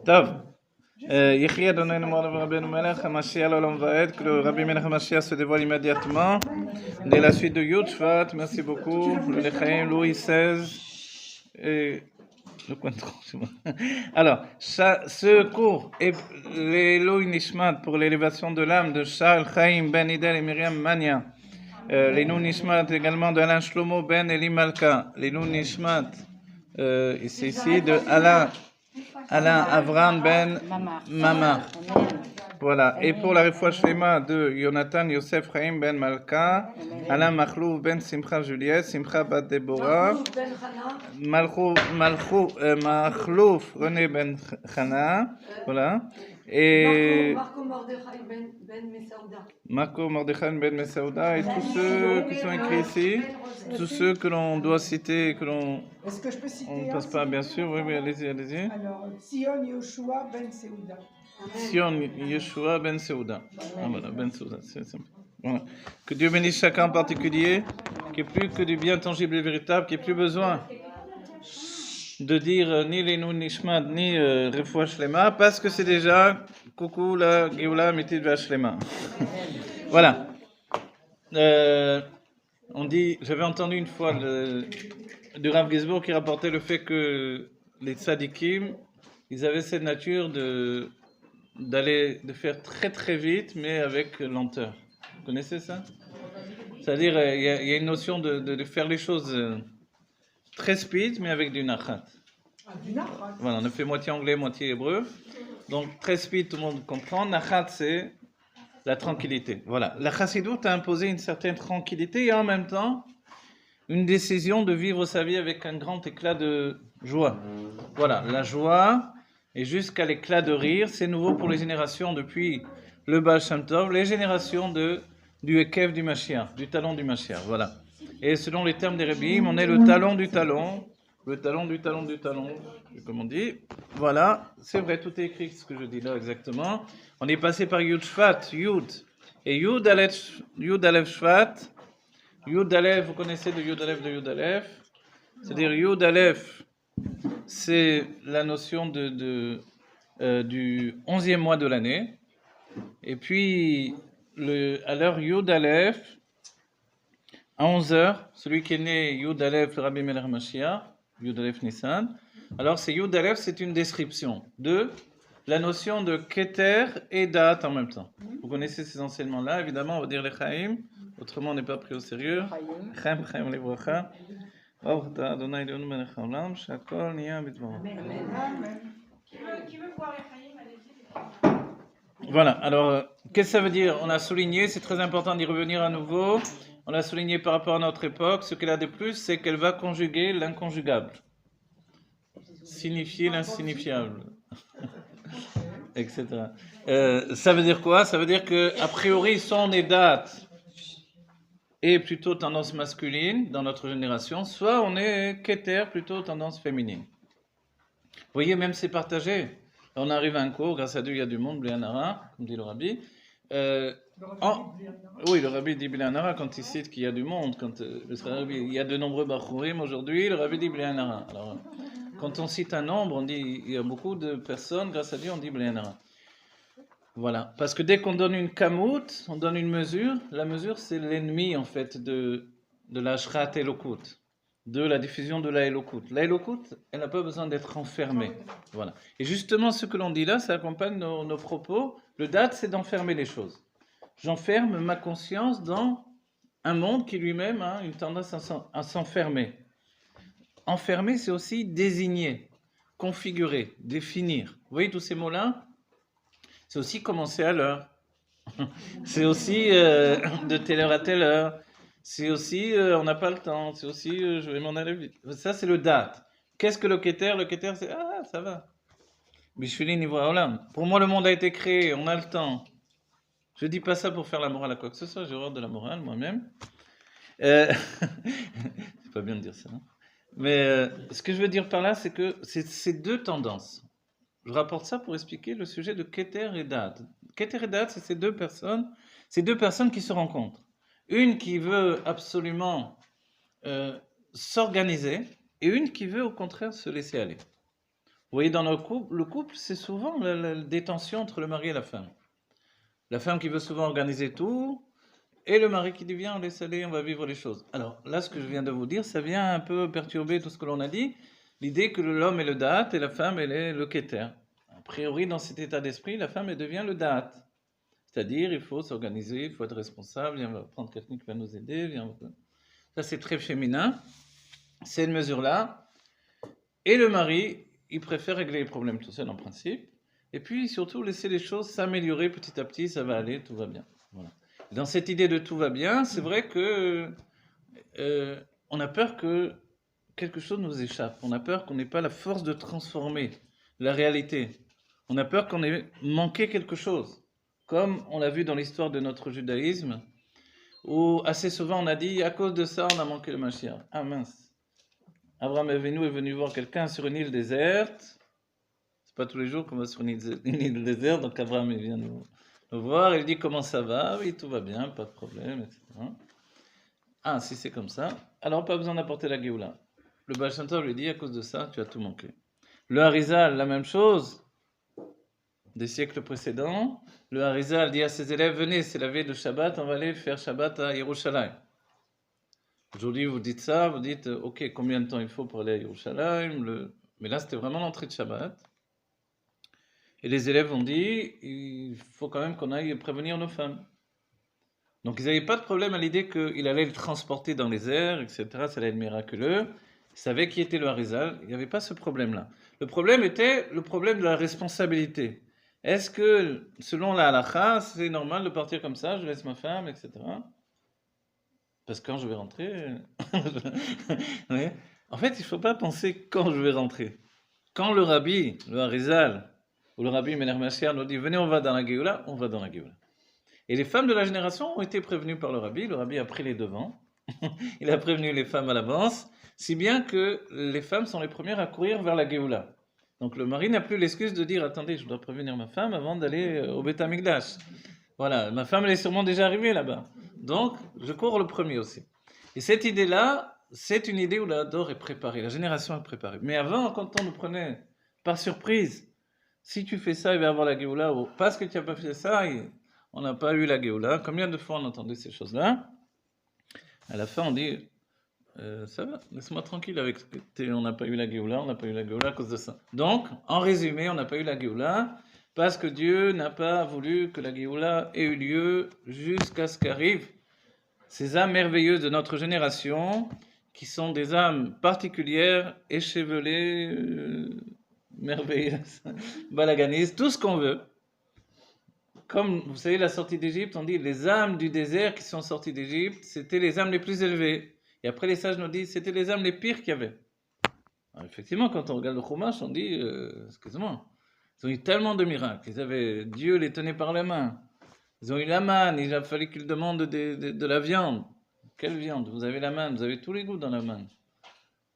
טוב, יחי אדוננו מורנו ורבנו מלך, המשיח לעולם ועד, que le Rabbi Melech HaMashiach se dévoile immédiatement. Dès la suite de Yud Shvat, merci beaucoup, le Lechaim, Louis XVI, et le coin de c'est moi. Alors, ce cours est l'Eloi Nishmat pour l'élévation de l'âme de Charles Chaim Ben Idel et Myriam Mania. Les Nun Nishmat également de Alain Shlomo Ben Eli Malka. Les Nun Nishmat, c'est ici de Alain Avram Ben Mama. Voilà. Et pour la Refoua Shlema de Jonathan Yosef Chaim Ben Malka, Alain Machlouf Ben Simcha Juliette, Simcha Bat Deborah, Machlouf René Ben Chana. Voilà. Et Marco Mordechai Ben Messaouda et tous ceux qui sont écrits ici, tous ceux que l'on doit citer, que l'on Est-ce que je peux citer on ne passe pas, bien sûr. Oui, allez-y. Alors, Sion Yoshua Ben Seouda. Sion Yeshua Ben Seouda. Ah voilà, Ben Seouda, c'est simple. Voilà. Que Dieu bénisse chacun en particulier, qu'il n'y ait plus que du bien tangible et véritable, qu'il n'y ait plus besoin de dire ni les Nun Nishmat, ni Refoua Shlema, parce que c'est déjà coucou la Geoula Mitit Shlema. Voilà. On dit, j'avais entendu une fois du Rav Gizbour qui rapportait le fait que les tzadikim, ils avaient cette nature de faire très très vite, mais avec lenteur. Vous connaissez ça? C'est-à-dire, il y a une notion de faire les choses très speed, mais avec du nachat. Voilà, on a fait moitié anglais, moitié hébreu. Donc, très speed, tout le monde comprend. Nachat, c'est la tranquillité. Voilà. La chassidoute a imposé une certaine tranquillité et en même temps, une décision de vivre sa vie avec un grand éclat de joie. Voilà, la joie, et jusqu'à l'éclat de rire, c'est nouveau pour les générations depuis le Baal Shem Tov, les générations du Ekev du Mashiach, du talon du Mashiach, voilà. Et selon les termes des Rebbeim, on est le talon du talon, comme on dit. Voilà, c'est vrai, tout est écrit ce que je dis là exactement. On est passé par Yud Shvat, Yud, et Yud Aleph Shvat. Yud Aleph, vous connaissez de Yud Aleph, c'est-à-dire Yud Aleph, c'est la notion du 11e mois de l'année. Et puis, à l'heure Yud Aleph, à 11h, celui qui est né Yud Aleph, le Rabbi Melech Mashiach, Yud Aleph Nissan. Alors, c'est Yud Aleph, c'est une description de la notion de Keter et Da'at en même temps. Vous connaissez ces enseignements-là, évidemment, on va dire les Chaim, autrement on n'est pas pris au sérieux. Chaim Levracha. Adonai Eloheinu melech haolam, shakol niya bidvaro. Qui veut voir les Chaim? Voilà, alors, qu'est-ce que ça veut dire? On a souligné, c'est très important d'y revenir à nouveau. On l'a souligné par rapport à notre époque. Ce qu'elle a de plus, c'est qu'elle va conjuguer l'inconjugable, signifier l'insignifiable, etc. Ça veut dire quoi? Ça veut dire que, a priori, soit on est date et plutôt tendance masculine dans notre génération, soit on est keter, plutôt tendance féminine. Vous voyez, même c'est partagé. On arrive à un cours, grâce à Dieu, il y a du monde, Blianara, comme dit le Rabbi. Oui, le Rabbi dit Blianara quand il cite qu'il y a du monde. Quand il y a de nombreux Bachourim aujourd'hui, le Rabbi dit Blianara. Alors, quand on cite un nombre, on dit il y a beaucoup de personnes, grâce à Dieu, on dit Blianara. Voilà, parce que dès qu'on donne une kamout, on donne une mesure. La mesure, c'est l'ennemi en fait de la shrat elokut, de la diffusion de la elokut. La elokut, elle n'a pas besoin d'être enfermée. Voilà. Et justement, ce que l'on dit là, ça accompagne nos propos. Le date, c'est d'enfermer les choses. J'enferme ma conscience dans un monde qui lui-même a une tendance à s'enfermer. Enfermer, c'est aussi désigner, configurer, définir. Vous voyez tous ces mots-là? C'est aussi commencer à l'heure. C'est aussi de telle heure à telle heure. C'est aussi on n'a pas le temps. C'est aussi je vais m'en aller vite. Ça, c'est le date. Qu'est-ce que le keter? Le keter, c'est ça va. Bishvili Nivra Olam. Pour moi, le monde a été créé, on a le temps. Je dis pas ça pour faire la morale à quoi que ce soit, j'ai horreur de la morale moi-même. C'est pas bien de dire ça, non? Mais ce que je veux dire par là, c'est que c'est deux tendances. Je rapporte ça pour expliquer le sujet de Keter et Da'at. Keter et Da'at, c'est ces deux personnes qui se rencontrent. Une qui veut absolument s'organiser et une qui veut au contraire se laisser aller. Vous voyez, dans le couple, c'est souvent des tensions entre le mari et la femme. La femme qui veut souvent organiser tout, et le mari qui dit viens, on laisse aller, on va vivre les choses. Alors là, ce que je viens de vous dire, ça vient un peu perturber tout ce que l'on a dit. L'idée que l'homme est le date et la femme, elle est le keter. A priori, dans cet état d'esprit, la femme, elle devient le date. C'est-à-dire, il faut s'organiser, il faut être responsable, viens, on va prendre quelqu'un qui va nous aider. Viens. Ça, c'est très féminin. C'est une mesure-là. Et le mari, il préfère régler les problèmes tout seul en principe. Et puis surtout laisser les choses s'améliorer petit à petit, ça va aller, tout va bien. Voilà. Dans cette idée de tout va bien, c'est vrai que on a peur que quelque chose nous échappe. On a peur qu'on n'ait pas la force de transformer la réalité. On a peur qu'on ait manqué quelque chose. Comme on l'a vu dans l'histoire de notre judaïsme, où assez souvent on a dit à cause de ça on a manqué le Mashiach. Ah mince. Abraham est venu voir quelqu'un sur une île déserte. C'est pas tous les jours qu'on va sur une île déserte, donc Abraham vient nous voir, il dit comment ça va, oui tout va bien, pas de problème, etc. Ah si c'est comme ça, alors pas besoin d'apporter la Géoula. Le Baal Shem Tov lui dit à cause de ça tu as tout manqué. Le Harizal, la même chose, des siècles précédents. Le Harizal dit à ses élèves venez, c'est la veille de Shabbat, on va aller faire Shabbat à Yerushalayim. Aujourd'hui, vous dites ça, vous dites, ok, combien de temps il faut pour aller à Yerushalayim mais là, c'était vraiment l'entrée de Shabbat. Et les élèves ont dit, il faut quand même qu'on aille prévenir nos femmes. Donc, ils n'avaient pas de problème à l'idée qu'il allait le transporter dans les airs, etc. Ça allait être miraculeux. Ils savaient qui était le Harizal. Il n'y avait pas ce problème-là. Le problème était le problème de la responsabilité. Est-ce que, selon la halakha, c'est normal de partir comme ça, je laisse ma femme, etc. Parce que quand je vais rentrer... oui. En fait, il ne faut pas penser quand je vais rentrer. Quand le rabbi, le Harizal, ou le rabbi Mener Mashiach nous dit venez, on va dans la Géoula, on va dans la Géoula. Et les femmes de la génération ont été prévenues par le rabbi a pris les devants, il a prévenu les femmes à l'avance, si bien que les femmes sont les premières à courir vers la Géoula. Donc le mari n'a plus l'excuse de dire attendez, je dois prévenir ma femme avant d'aller au Beth Amikdash. Voilà, ma femme elle est sûrement déjà arrivée là-bas. Donc, je cours le premier aussi. Et cette idée-là, c'est une idée où la Dor est préparée, la génération est préparée. Mais avant, quand on nous prenait par surprise, si tu fais ça, il va y avoir la Géoula, ou parce que tu n'as pas fait ça, on n'a pas eu la Géoula. Combien de fois on entendait ces choses-là? À la fin, on dit, ça va, laisse-moi tranquille avec on n'a pas eu la Géoula, on n'a pas eu la Géoula à cause de ça. Donc, en résumé, on n'a pas eu la Géoula, parce que Dieu n'a pas voulu que la Géoula ait eu lieu jusqu'à ce qu'arrivent ces âmes merveilleuses de notre génération, qui sont des âmes particulières, échevelées, merveilleuses, balaganistes, tout ce qu'on veut. Comme vous savez, la sortie d'Égypte, on dit les âmes du désert qui sont sorties d'Égypte, c'était les âmes les plus élevées. Et après, les sages nous disent c'était les âmes les pires qu'il y avait. Alors, effectivement, quand on regarde le Chumash, on dit excusez-moi. Ils ont eu tellement de miracles. Dieu les tenait par la main. Ils ont eu la manne. Il a fallu qu'ils demandent de la viande. Quelle viande? Vous avez la manne. Vous avez tous les goûts dans la manne.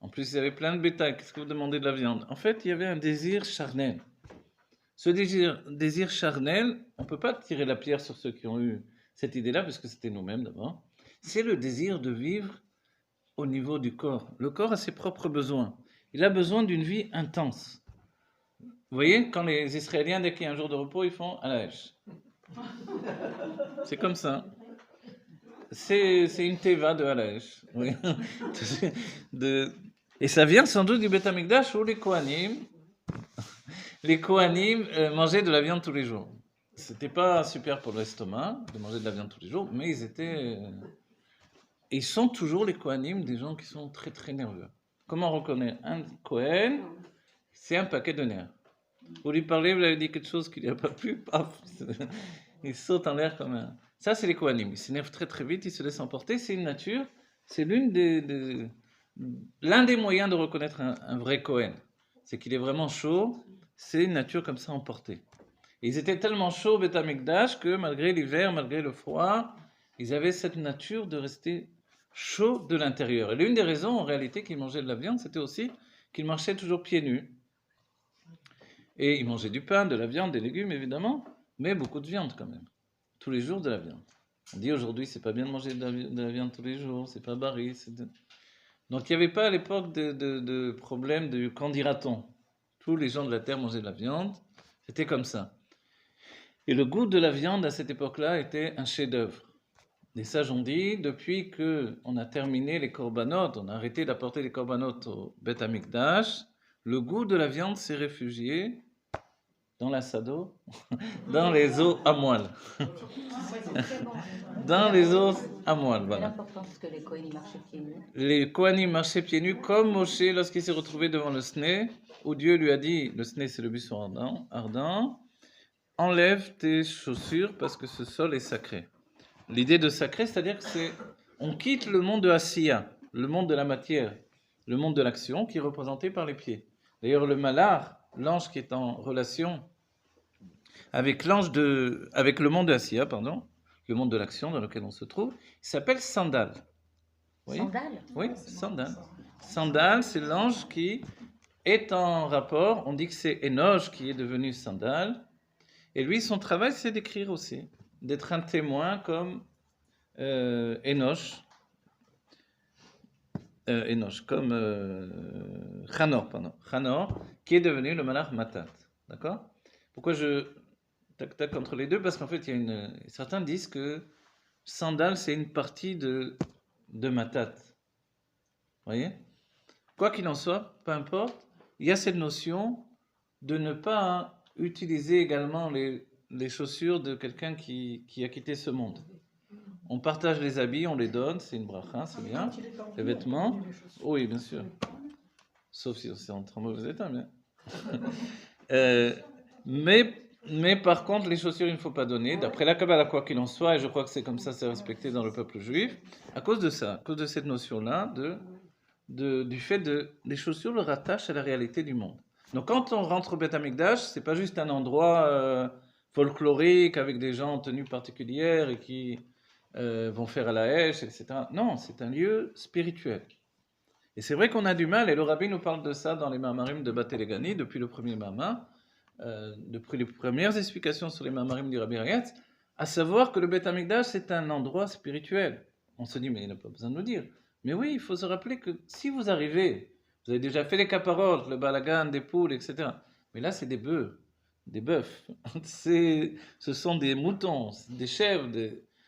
En plus, ils avaient plein de bétail. Qu'est-ce que vous demandez de la viande? En fait, il y avait un désir charnel. Ce désir charnel, on ne peut pas tirer la pierre sur ceux qui ont eu cette idée-là, parce que c'était nous-mêmes d'abord. C'est le désir de vivre au niveau du corps. Le corps a ses propres besoins. Il a besoin d'une vie intense. Vous voyez, quand les Israéliens, dès qu'il y a un jour de repos, ils font à la hache. C'est comme ça. C'est une teva de Halaesh. Oui. Et ça vient sans doute du Beth Amikdash où les Kohanim mangeaient de la viande tous les jours. C'était pas super pour l'estomac de manger de la viande tous les jours, mais ils sont toujours les Kohanim des gens qui sont très très nerveux. Comment on reconnaît un Kohen? C'est un paquet de nerfs. Vous lui parlez, vous lui avez dit quelque chose qu'il n'y a pas pu, paf, il saute en l'air comme un... Ça, c'est les Kohanim. Ils s'énervent très très vite, ils se laissent emporter. C'est une nature, c'est l'un des moyens de reconnaître un vrai Kohen. C'est qu'il est vraiment chaud, c'est une nature comme ça emportée. Et ils étaient tellement chauds au Beth Amikdash que malgré l'hiver, malgré le froid, ils avaient cette nature de rester chauds de l'intérieur. Et l'une des raisons, en réalité, qu'ils mangeaient de la viande, c'était aussi qu'ils marchaient toujours pieds nus. Et ils mangeaient du pain, de la viande, des légumes évidemment, mais beaucoup de viande quand même. Tous les jours de la viande. On dit aujourd'hui c'est pas bien de manger de la viande tous les jours, c'est pas baril. Donc il n'y avait pas à l'époque de problème de quand dira-t-on. tous les gens de la terre mangeaient de la viande. C'était comme ça. Et le goût de la viande à cette époque-là était un chef-d'œuvre. Les sages ont dit, depuis qu'on a terminé les corbanotes, on a arrêté d'apporter les corbanotes au Beth Amikdash, le goût de la viande s'est réfugié dans la sado, dans les eaux à moelle. Dans les eaux à moelle, voilà. L'importance que les Kohanim marchaient pieds nus. Les Kohanim marchaient pieds nus comme Moshe lorsqu'il s'est retrouvé devant le Sné, où Dieu lui a dit, le Sné c'est le buisson ardent, enlève tes chaussures parce que ce sol est sacré. L'idée de sacré, c'est-à-dire que on quitte le monde de Asiya, le monde de la matière, le monde de l'action qui est représenté par les pieds. D'ailleurs, le Malar, l'ange qui est en relation avec le monde de Asiya, le monde de l'action dans lequel on se trouve, il s'appelle Sandal. Sandal? Oui, Sandal. Sandal, c'est l'ange qui est en rapport, on dit que c'est Enoch qui est devenu Sandal, et lui, son travail, c'est d'écrire aussi, d'être un témoin comme Enoch, comme Chanor, qui est devenu le Malach Matat. D'accord? Pourquoi je tac entre les deux? Parce qu'en fait, certains disent que Sandal, c'est une partie de Matat. Vous voyez? Quoi qu'il en soit, peu importe, il y a cette notion de ne pas utiliser également les chaussures de quelqu'un qui a quitté ce monde. On partage les habits, on les donne, c'est une bracha, c'est bien. Les vêtements, oui, bien sûr. Sauf si c'est en mauvais état, bien. Mais par contre, les chaussures, il ne faut pas donner. D'après la Kabbalah, quoi qu'il en soit, et je crois que c'est comme ça, c'est respecté dans le peuple juif, à cause de ça, à cause de cette notion-là, du fait les chaussures le rattachent à la réalité du monde. Donc quand on rentre au Beth Amikdash, c'est pas juste un endroit folklorique avec des gens en tenue particulière et qui vont faire à la hache, etc. Non, c'est un lieu spirituel. Et c'est vrai qu'on a du mal, et le rabbi nous parle de ça dans les Mamarim de Batelegani, depuis le premier Mama, depuis les premières explications sur les Mamarim du Rabbi Rayatz, à savoir que le Beth Amikdash, c'est un endroit spirituel. On se dit, mais il n'a pas besoin de nous dire. Mais oui, il faut se rappeler que si vous arrivez, vous avez déjà fait les caparotes, le balagan, des poules, etc. Mais là, c'est des bœufs, ce sont des moutons, des chèvres,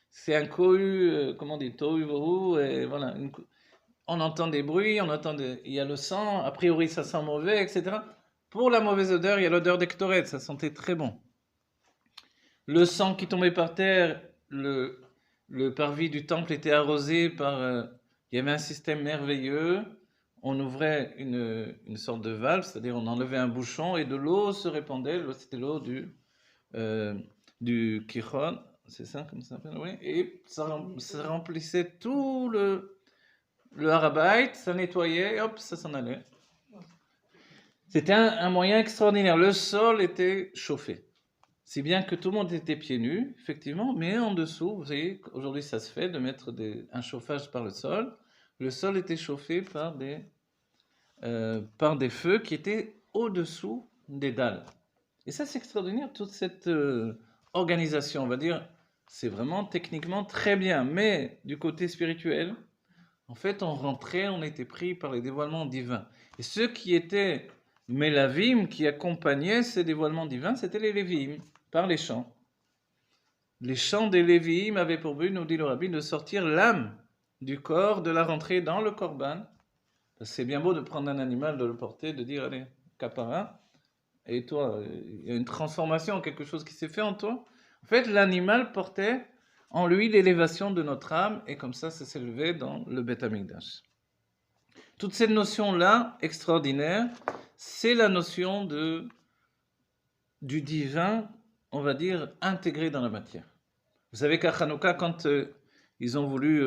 c'est un cohu, comment on dit, tohu vohu, et voilà. On entend des bruits, il y a le sang, a priori ça sent mauvais, etc. Pour la mauvaise odeur, il y a l'odeur des ktoret, ça sentait très bon. Le sang qui tombait par terre, le parvis du temple était arrosé par... il y avait un système merveilleux, on ouvrait une sorte de valve, c'est-à-dire on enlevait un bouchon et de l'eau se répandait, c'était l'eau du Kichon, c'est ça comme ça s'appelle, oui, et ça remplissait tout le Harabait, ça nettoyait, et hop, ça s'en allait. C'était un moyen extraordinaire, le sol était chauffé. Si bien que tout le monde était pieds nus, effectivement, mais en dessous, vous savez, aujourd'hui ça se fait de mettre un chauffage par le sol. Le sol était chauffé par des feux qui étaient au-dessous des dalles. Et ça, c'est extraordinaire, toute cette organisation, on va dire, c'est vraiment techniquement très bien. Mais du côté spirituel, en fait, on rentrait, on était pris par les dévoilements divins. Et ceux qui étaient Mélavim, qui accompagnaient ces dévoilements divins, c'était les Lévim, par les chants. Les chants des Lévim avaient pour but, nous dit le Rabbi, de sortir l'âme du corps, de la rentrer dans le korban. C'est bien beau de prendre un animal, de le porter, de dire, allez, capara, et toi, il y a une transformation, quelque chose qui s'est fait en toi. En fait, l'animal portait en lui l'élévation de notre âme, et comme ça s'est élevé dans le Beth Amikdash. Toute cette notion-là, extraordinaire, c'est la notion du divin, on va dire, intégré dans la matière. Vous savez qu'à Hanouka, quand ils ont voulu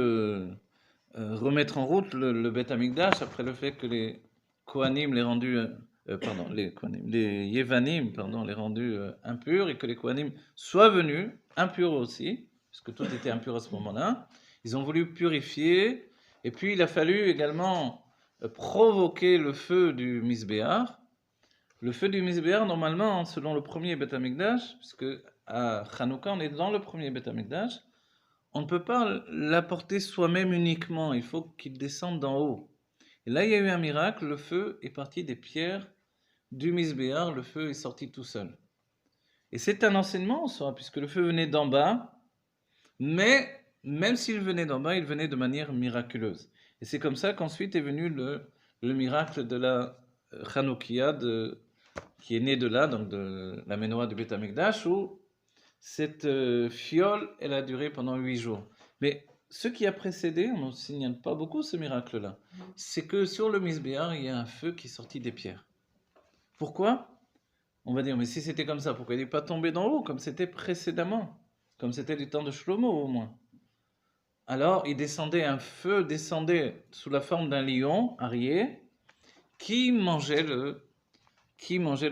remettre en route le Beth Amikdash, après le fait que les Kohanim les rendus, les Yevanim, les rendus impurs, et que les Kohanim soient venus impurs aussi, puisque tout était impur à ce moment-là, ils ont voulu purifier, et puis il a fallu également provoquer le feu du Misbéar. Le feu du Misbéar, normalement, selon le premier Beth Amikdash, puisque à Hanouka, on est dans le premier Beth Amikdash, on ne peut pas l'apporter soi-même uniquement, il faut qu'il descende d'en haut. Et là, il y a eu un miracle, le feu est parti des pierres du Misbéar, le feu est sorti tout seul. Et c'est un enseignement en soi, puisque le feu venait d'en bas, mais même s'il venait d'en bas, il venait de manière miraculeuse. Et c'est comme ça qu'ensuite est venu le miracle de la Hanoukia, qui est né de là, donc de la menorah du Beth Amikdash, où cette fiole, elle a duré pendant 8 jours. Mais ce qui a précédé, on ne signale pas beaucoup ce miracle-là, c'est que sur le Misbéar, il y a un feu qui est sorti des pierres. Pourquoi? On va dire, mais si c'était comme ça, pourquoi il n'est pas tombé d'en haut, comme c'était précédemment, comme c'était du temps de Shlomo au moins? Alors, un feu descendait sous la forme d'un lion arié qui mangeait le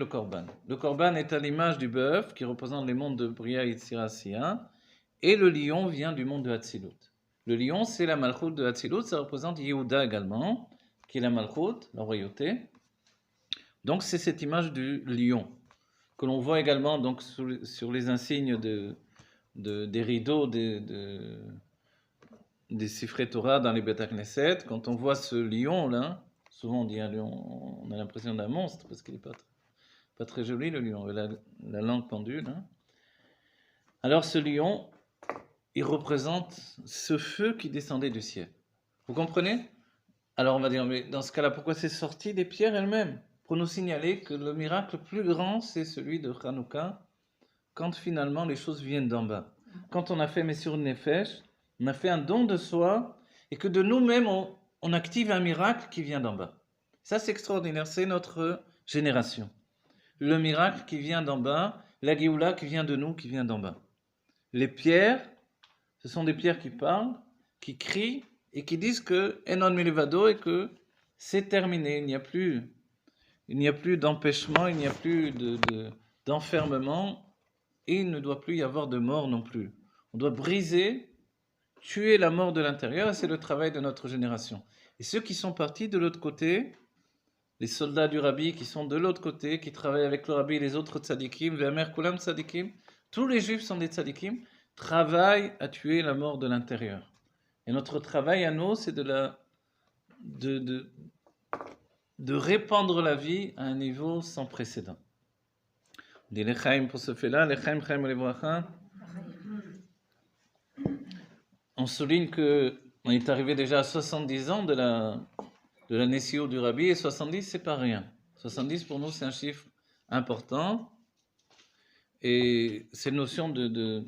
korban. Le korban est à l'image du bœuf qui représente les mondes de Bria et Tzirasia, et le lion vient du monde de Hatzilut. Le lion, c'est la malchoute de Hatzilut, ça représente Yehuda également, qui est la malchoute, la royauté. Donc c'est cette image du lion que l'on voit également donc sur les insignes des rideaux des Sifrei Torah dans les Beth Knesset. Quand on voit ce lion là, souvent on dit un lion, on a l'impression d'un monstre parce qu'il n'est pas très joli le lion, la langue pendue là. Alors ce lion, il représente ce feu qui descendait du ciel. Vous comprenez? Alors on va dire, mais dans ce cas-là, pourquoi c'est sorti des pierres elles-mêmes? Pour nous signaler que le miracle plus grand, c'est celui de Hanouka, quand finalement les choses viennent d'en bas. Quand on a fait Messur Nefesh, on a fait un don de soi, et que de nous-mêmes, on active un miracle qui vient d'en bas. Ça, c'est extraordinaire, c'est notre génération. Le miracle qui vient d'en bas, la Géoula qui vient de nous, qui vient d'en bas. Les pierres, ce sont des pierres qui parlent, qui crient, et qui disent que Enon Milevado, et que c'est terminé, il n'y a plus d'empêchement, il n'y a plus d'enfermement, et il ne doit plus y avoir de mort non plus. On doit briser, tuer la mort de l'intérieur, et c'est le travail de notre génération. Et ceux qui sont partis de l'autre côté, les soldats du Rabbi qui sont de l'autre côté, qui travaillent avec le Rabbi et les autres tzadikim, Ve'amer Kulam tzadikim, tous les juifs sont des tzadikim, travaillent à tuer la mort de l'intérieur. Et notre travail à nous, c'est de répandre la vie à un niveau sans précédent. On dit l'Echaim pour ce fait-là, l'Echaim, Chaim Levracha. On souligne qu'on est arrivé déjà à 70 ans de la Nessio du Rabbi, et 70, c'est pas rien. 70 pour nous, c'est un chiffre important. Et cette notion de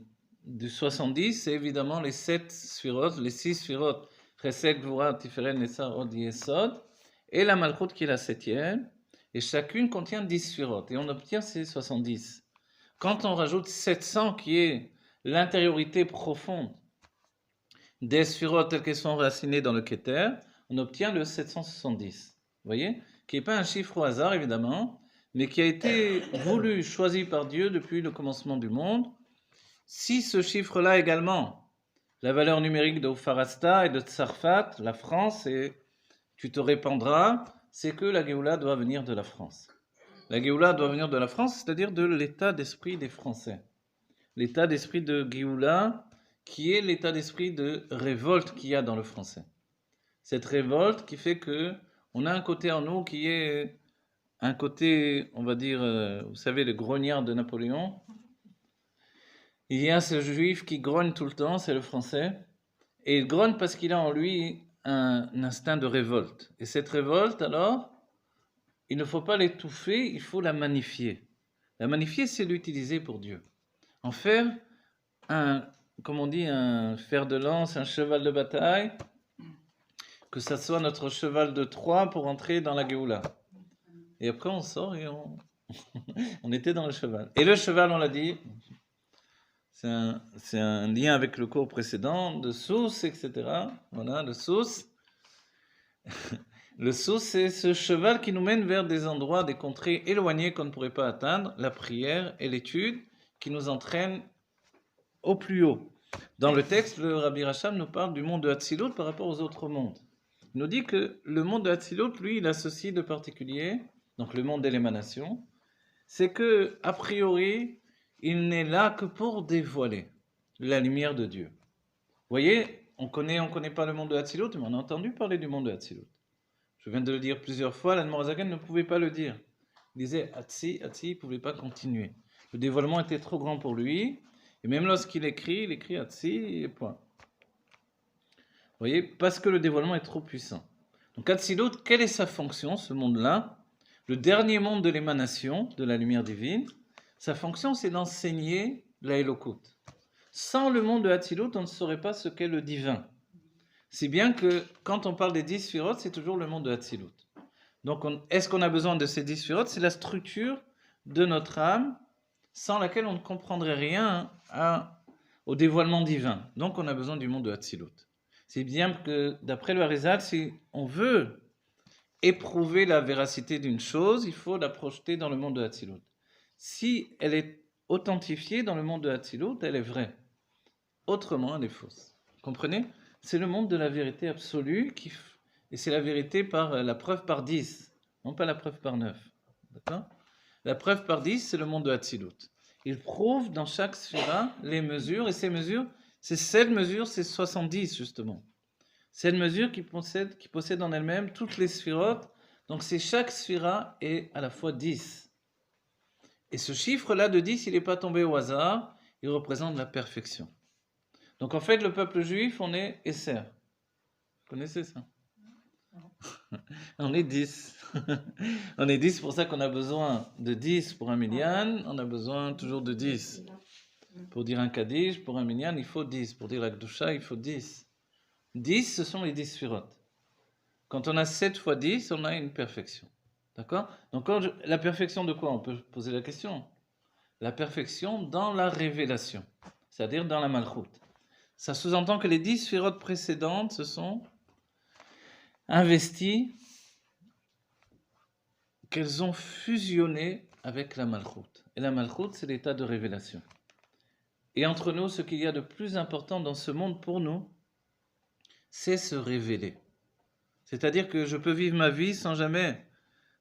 70, c'est évidemment les 7 sphirot, les 6 sphirot, Chesed, Gvura, Tiferet, Netzar, Od, Yesod, et la Malchut qui est la 7e, et chacune contient 10 sphirot, et on obtient ces 70. Quand on rajoute 700, qui est l'intériorité profonde des sphirot telles qu'elles sont racinées dans le Keter, on obtient le 770. Vous voyez? Qui n'est pas un chiffre au hasard, évidemment, mais qui a été voulu, choisi par Dieu depuis le commencement du monde. Si ce chiffre-là également, la valeur numérique de Farasta et de Tsarfat, la France, et tu te répandras, c'est que la Géoula doit venir de la France. La Géoula doit venir de la France, c'est-à-dire de l'état d'esprit des Français. L'état d'esprit de Géoula, qui est l'état d'esprit de révolte qu'il y a dans le français. Cette révolte qui fait que on a un côté en nous qui est un côté, on va dire, vous savez, le grognard de Napoléon. Il y a ce juif qui grogne tout le temps, c'est le français, et il grogne parce qu'il a en lui un instinct de révolte. Et cette révolte, alors, il ne faut pas l'étouffer, il faut la magnifier. La magnifier, c'est l'utiliser pour Dieu. En faire comme on dit, un fer de lance, un cheval de bataille, que ça soit notre cheval de Troie pour entrer dans la Géoula. Et après, on sort et on était dans le cheval. Et le cheval, on l'a dit, c'est un lien avec le cours précédent, de Sous, etc. Voilà, le Sous. Le Sous, c'est ce cheval qui nous mène vers des endroits, des contrées éloignées qu'on ne pourrait pas atteindre, la prière et l'étude, qui nous entraînent au plus haut. Dans le texte, le Rabbi Racham nous parle du monde de Hatzilut par rapport aux autres mondes. Il nous dit que le monde de Hatzilut, lui, il associe de particulier, donc le monde de l'émanation, c'est que, a priori, il n'est là que pour dévoiler la lumière de Dieu. Vous voyez, on connaît pas le monde de Hatzilut, mais on a entendu parler du monde de Hatzilut. Je viens de le dire plusieurs fois, l'Admorazaken ne pouvait pas le dire. Il disait Hatsi, il ne pouvait pas continuer. Le dévoilement était trop grand pour lui. Et même lorsqu'il écrit, il écrit Hatsi et point. Vous voyez, parce que le dévoilement est trop puissant. Donc Hatzilut, quelle est sa fonction, ce monde-là? Le dernier monde de l'émanation, de la lumière divine, sa fonction c'est d'enseigner la Elokut. Sans le monde de Hatzilut, on ne saurait pas ce qu'est le divin. Si bien que quand on parle des 10 sphirotes, c'est toujours le monde de Hatzilut. Donc est-ce qu'on a besoin de ces 10 sphirotes? C'est la structure de notre âme, sans laquelle on ne comprendrait rien au dévoilement divin. Donc on a besoin du monde de Hatzilut. C'est bien que, d'après le Harizal, si on veut éprouver la véracité d'une chose, il faut la projeter dans le monde de Hatzilut. Si elle est authentifiée dans le monde de Hatzilut, elle est vraie. Autrement, elle est fausse. Comprenez? C'est le monde de la vérité absolue, et c'est la vérité par la preuve par 10, non pas la preuve par 9. D'accord? La preuve par 10, c'est le monde de Hatzilut. Il prouve dans chaque sphira les mesures, et ces mesures, c'est cette mesure, c'est 70 justement. C'est une mesure qui possède en elle-même toutes les sphirotes. Donc c'est chaque sphira est à la fois 10. Et ce chiffre-là de 10, il n'est pas tombé au hasard, il représente la perfection. Donc en fait, le peuple juif, on est Esser. Vous connaissez ça? On est 10. On est 10, c'est pour ça qu'on a besoin de 10 pour un minyan, on a besoin toujours de 10. Pour dire un kaddish, pour un minyan, il faut 10. Pour dire la Kedusha, il faut 10. 10, ce sont les 10 sphirotes. Quand on a 7 fois 10, on a une perfection. D'accord? Donc, la perfection de quoi? On peut poser la question. La perfection dans la révélation, c'est-à-dire dans la malchoute. Ça sous-entend que les 10 sphirotes précédentes se sont investies, qu'elles ont fusionné avec la malchoute. Et la malchoute, c'est l'état de révélation. Et entre nous, ce qu'il y a de plus important dans ce monde pour nous, c'est se révéler. C'est-à-dire que je peux vivre ma vie sans jamais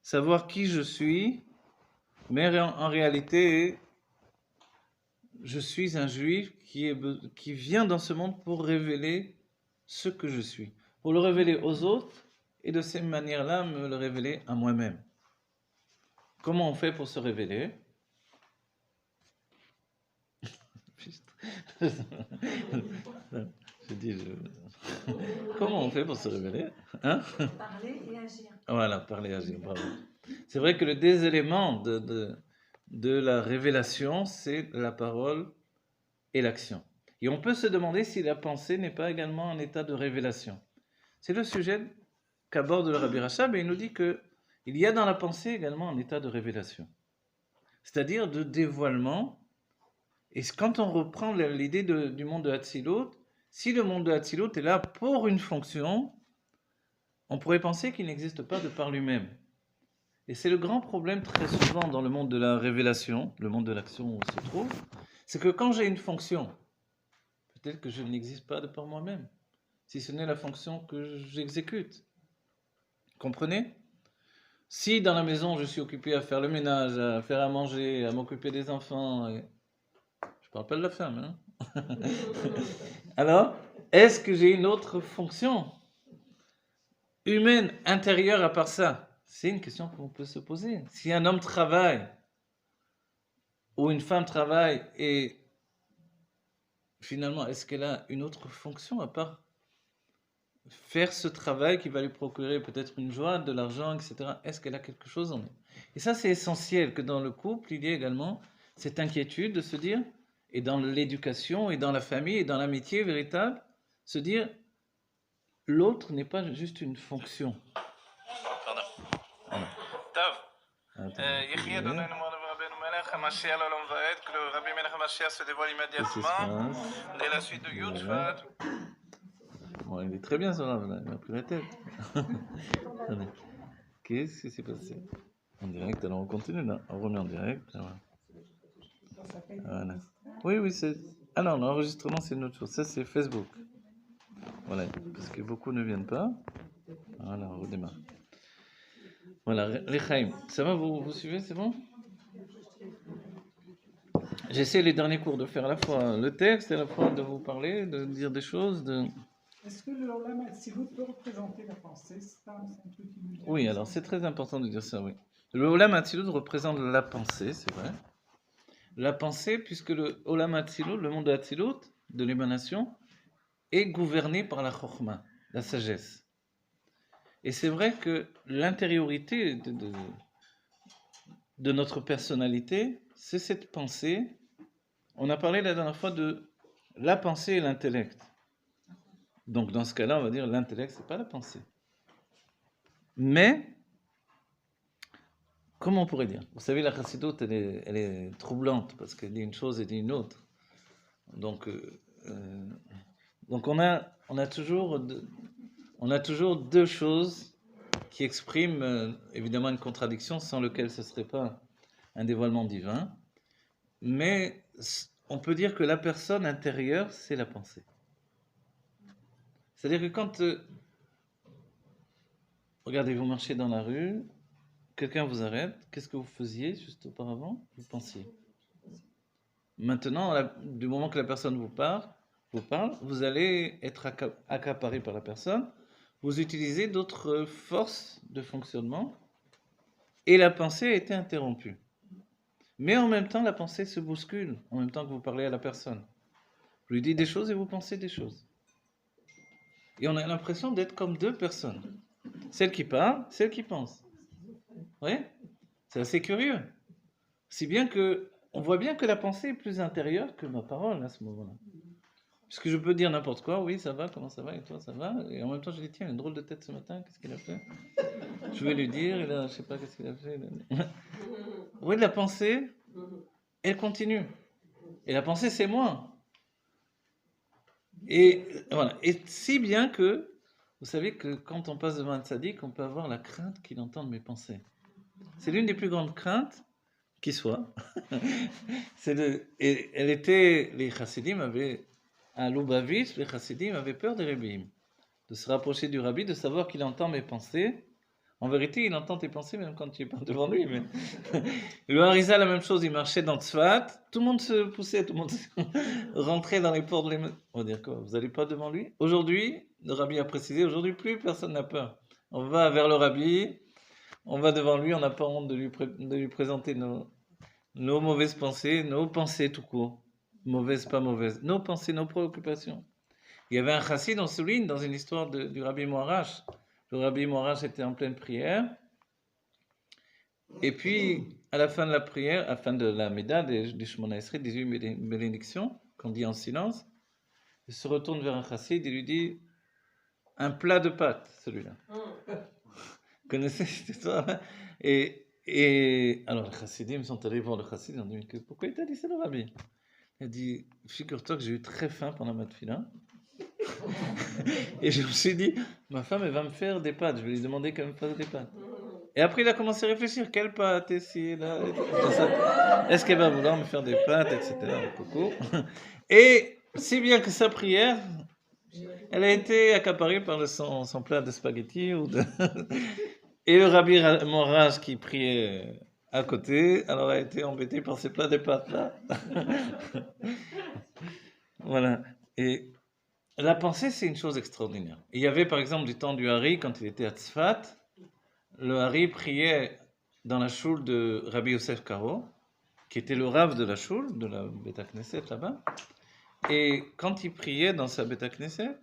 savoir qui je suis, mais en réalité, je suis un juif qui vient dans ce monde pour révéler ce que je suis, pour le révéler aux autres et de cette manière-là me le révéler à moi-même. Comment on fait pour se révéler? Comment on fait pour se révéler? Hein? Parler et agir. Voilà, parler et agir, bravo. C'est vrai que le des éléments de la révélation, c'est la parole et l'action. Et on peut se demander si la pensée n'est pas également un état de révélation. C'est le sujet qu'aborde le Rabbi Rachab, et il nous dit qu'il y a dans la pensée également un état de révélation, c'est-à-dire de dévoilement. Et quand on reprend l'idée du monde de Hatzilut, si le monde de Hatzilut est là pour une fonction, on pourrait penser qu'il n'existe pas de par lui-même. Et c'est le grand problème très souvent dans le monde de la révélation, le monde de l'action où on se trouve, c'est que quand j'ai une fonction, peut-être que je n'existe pas de par moi-même, si ce n'est la fonction que j'exécute. Comprenez? Si dans la maison je suis occupé à faire le ménage, à faire à manger, à m'occuper des enfants, je parle pas de la femme, hein? Alors, est-ce que j'ai une autre fonction humaine intérieure à part ça? C'est une question qu'on peut se poser. Si un homme travaille ou une femme travaille, et finalement, est-ce qu'elle a une autre fonction à part faire ce travail qui va lui procurer peut-être une joie, de l'argent, etc. Est-ce qu'elle a quelque chose en elle? Et ça, c'est essentiel que dans le couple, il y ait également cette inquiétude de se dire, et dans l'éducation, et dans la famille, et dans l'amitié véritable, se dire, l'autre n'est pas juste une fonction. Pardon. Yechie Adonai Morav Rabbeinu Melech HaMashiach L'Olam Vaed, que le Rabbi Melech HaMashiach se dévoile immédiatement dès la suite de Yud Shvat. Bon, il est très bien ce Rav là, il m'a pris la tête. Qu'est-ce qui s'est passé? En direct, alors on continue là, on remet en direct. Voilà. Oui, c'est... Ah non, l'enregistrement c'est une autre chose, ça c'est Facebook. Voilà, parce que beaucoup ne viennent pas. Voilà, on redémarre. Voilà, les Chaim, ça va, vous suivez, c'est bon? J'essaie les derniers cours de faire à la fois le texte et à la fois de vous parler, de dire des choses. Est-ce que le Olam Hatzilut peut représenter la pensée? C'est un truc qui nous dit. Oui, alors c'est très important de dire ça, oui. Le Olam Hatzilut représente la pensée, c'est vrai. La pensée, puisque le Olam Hatzilut, le monde de Hatzilut, de l'émanation, est gouverné par la Chokhmah, la sagesse. Et c'est vrai que l'intériorité de notre personnalité, c'est cette pensée. On a parlé la dernière fois de la pensée et l'intellect. Donc dans ce cas-là, on va dire l'intellect, c'est pas la pensée. Mais, comment on pourrait dire? Vous savez, la chassidoute, elle est troublante parce qu'elle dit une chose et dit une autre. Donc on a toujours deux choses qui expriment évidemment une contradiction sans lequel ce ne serait pas un dévoilement divin. Mais on peut dire que la personne intérieure, c'est la pensée. C'est-à-dire que quand, regardez, vous marchez dans la rue, quelqu'un vous arrête, qu'est-ce que vous faisiez juste auparavant? Vous pensiez. Maintenant, du moment que la personne vous parle, vous allez être accaparé par la personne, vous utilisez d'autres forces de fonctionnement, et la pensée a été interrompue. Mais en même temps, la pensée se bouscule, en même temps que vous parlez à la personne. Vous lui dites des choses et vous pensez des choses. Et on a l'impression d'être comme deux personnes. Celle qui parle, celle qui pense. Vous voyez? C'est assez curieux. Si bien que, on voit bien que la pensée est plus intérieure que ma parole à ce moment-là. Puisque je peux dire n'importe quoi, oui, ça va, comment ça va, et toi, ça va? Et en même temps, je dis, tiens, il a une drôle de tête ce matin, qu'est-ce qu'il a fait? Je vais lui dire, et là, je sais pas qu'est-ce qu'il a fait. Oui, la pensée, elle continue. Et la pensée, c'est moi. Et voilà. Et si bien que, vous savez que quand on passe devant un tzaddik, on peut avoir la crainte qu'il entende mes pensées. C'est l'une des plus grandes craintes qui soit. Et elle était, les chassidim avaient, à Lubavitch, les chassidim avaient peur des rabbis, de se rapprocher du rabbi, de savoir qu'il entend mes pensées. En vérité, il entend tes pensées même quand tu n'es pas devant lui. Mais le Harizal, la même chose, il marchait dans Tzfat, tout le monde se poussait, tout le monde rentrait dans les portes. On va dire quoi? Vous n'allez pas devant lui? Aujourd'hui, le rabbi a précisé, aujourd'hui plus personne n'a peur. On va vers le rabbi, on va devant lui, on n'a pas honte de lui présenter nos mauvaises pensées, nos pensées tout court. Mauvaises, pas mauvaises. Nos pensées, nos préoccupations. Il y avait un chassid, on souligne, dans une histoire du rabbi Moarash. Le rabbi Moarash était en pleine prière. Et puis, à la fin de la prière, à la fin de la Méda, des Shemona Esrei, 18 bénédictions, qu'on dit en silence, il se retourne vers un chassid et lui dit un plat de pâtes, celui-là. Vous connaissez cette histoire? Et alors, les chassidim sont allés voir le chassid, ils ont dit, pourquoi il t'a dit ça, le rabbi? Il a dit, figure-toi que j'ai eu très faim pendant ma tefila. Et je me suis dit, ma femme, elle va me faire des pâtes. Je vais lui demander qu'elle me fasse des pâtes. Et après, il a commencé à réfléchir, quelle pâte ici, là, est-ce qu'elle va vouloir me faire des pâtes, etc. Coucou. Et si bien que sa prière, elle a été accaparée par son plat de spaghettis. Et le rabbi Morash qui priait à côté, alors a été embêté par ces plats de pâtes là. Voilà. Et la pensée, c'est une chose extraordinaire. Il y avait par exemple du temps du Hari, quand il était à Tzfat, le Hari priait dans la choule de Rabbi Yosef Karo, qui était le rave de la choule, de la Beta Knesset là-bas. Et quand il priait dans sa Beta Knesset,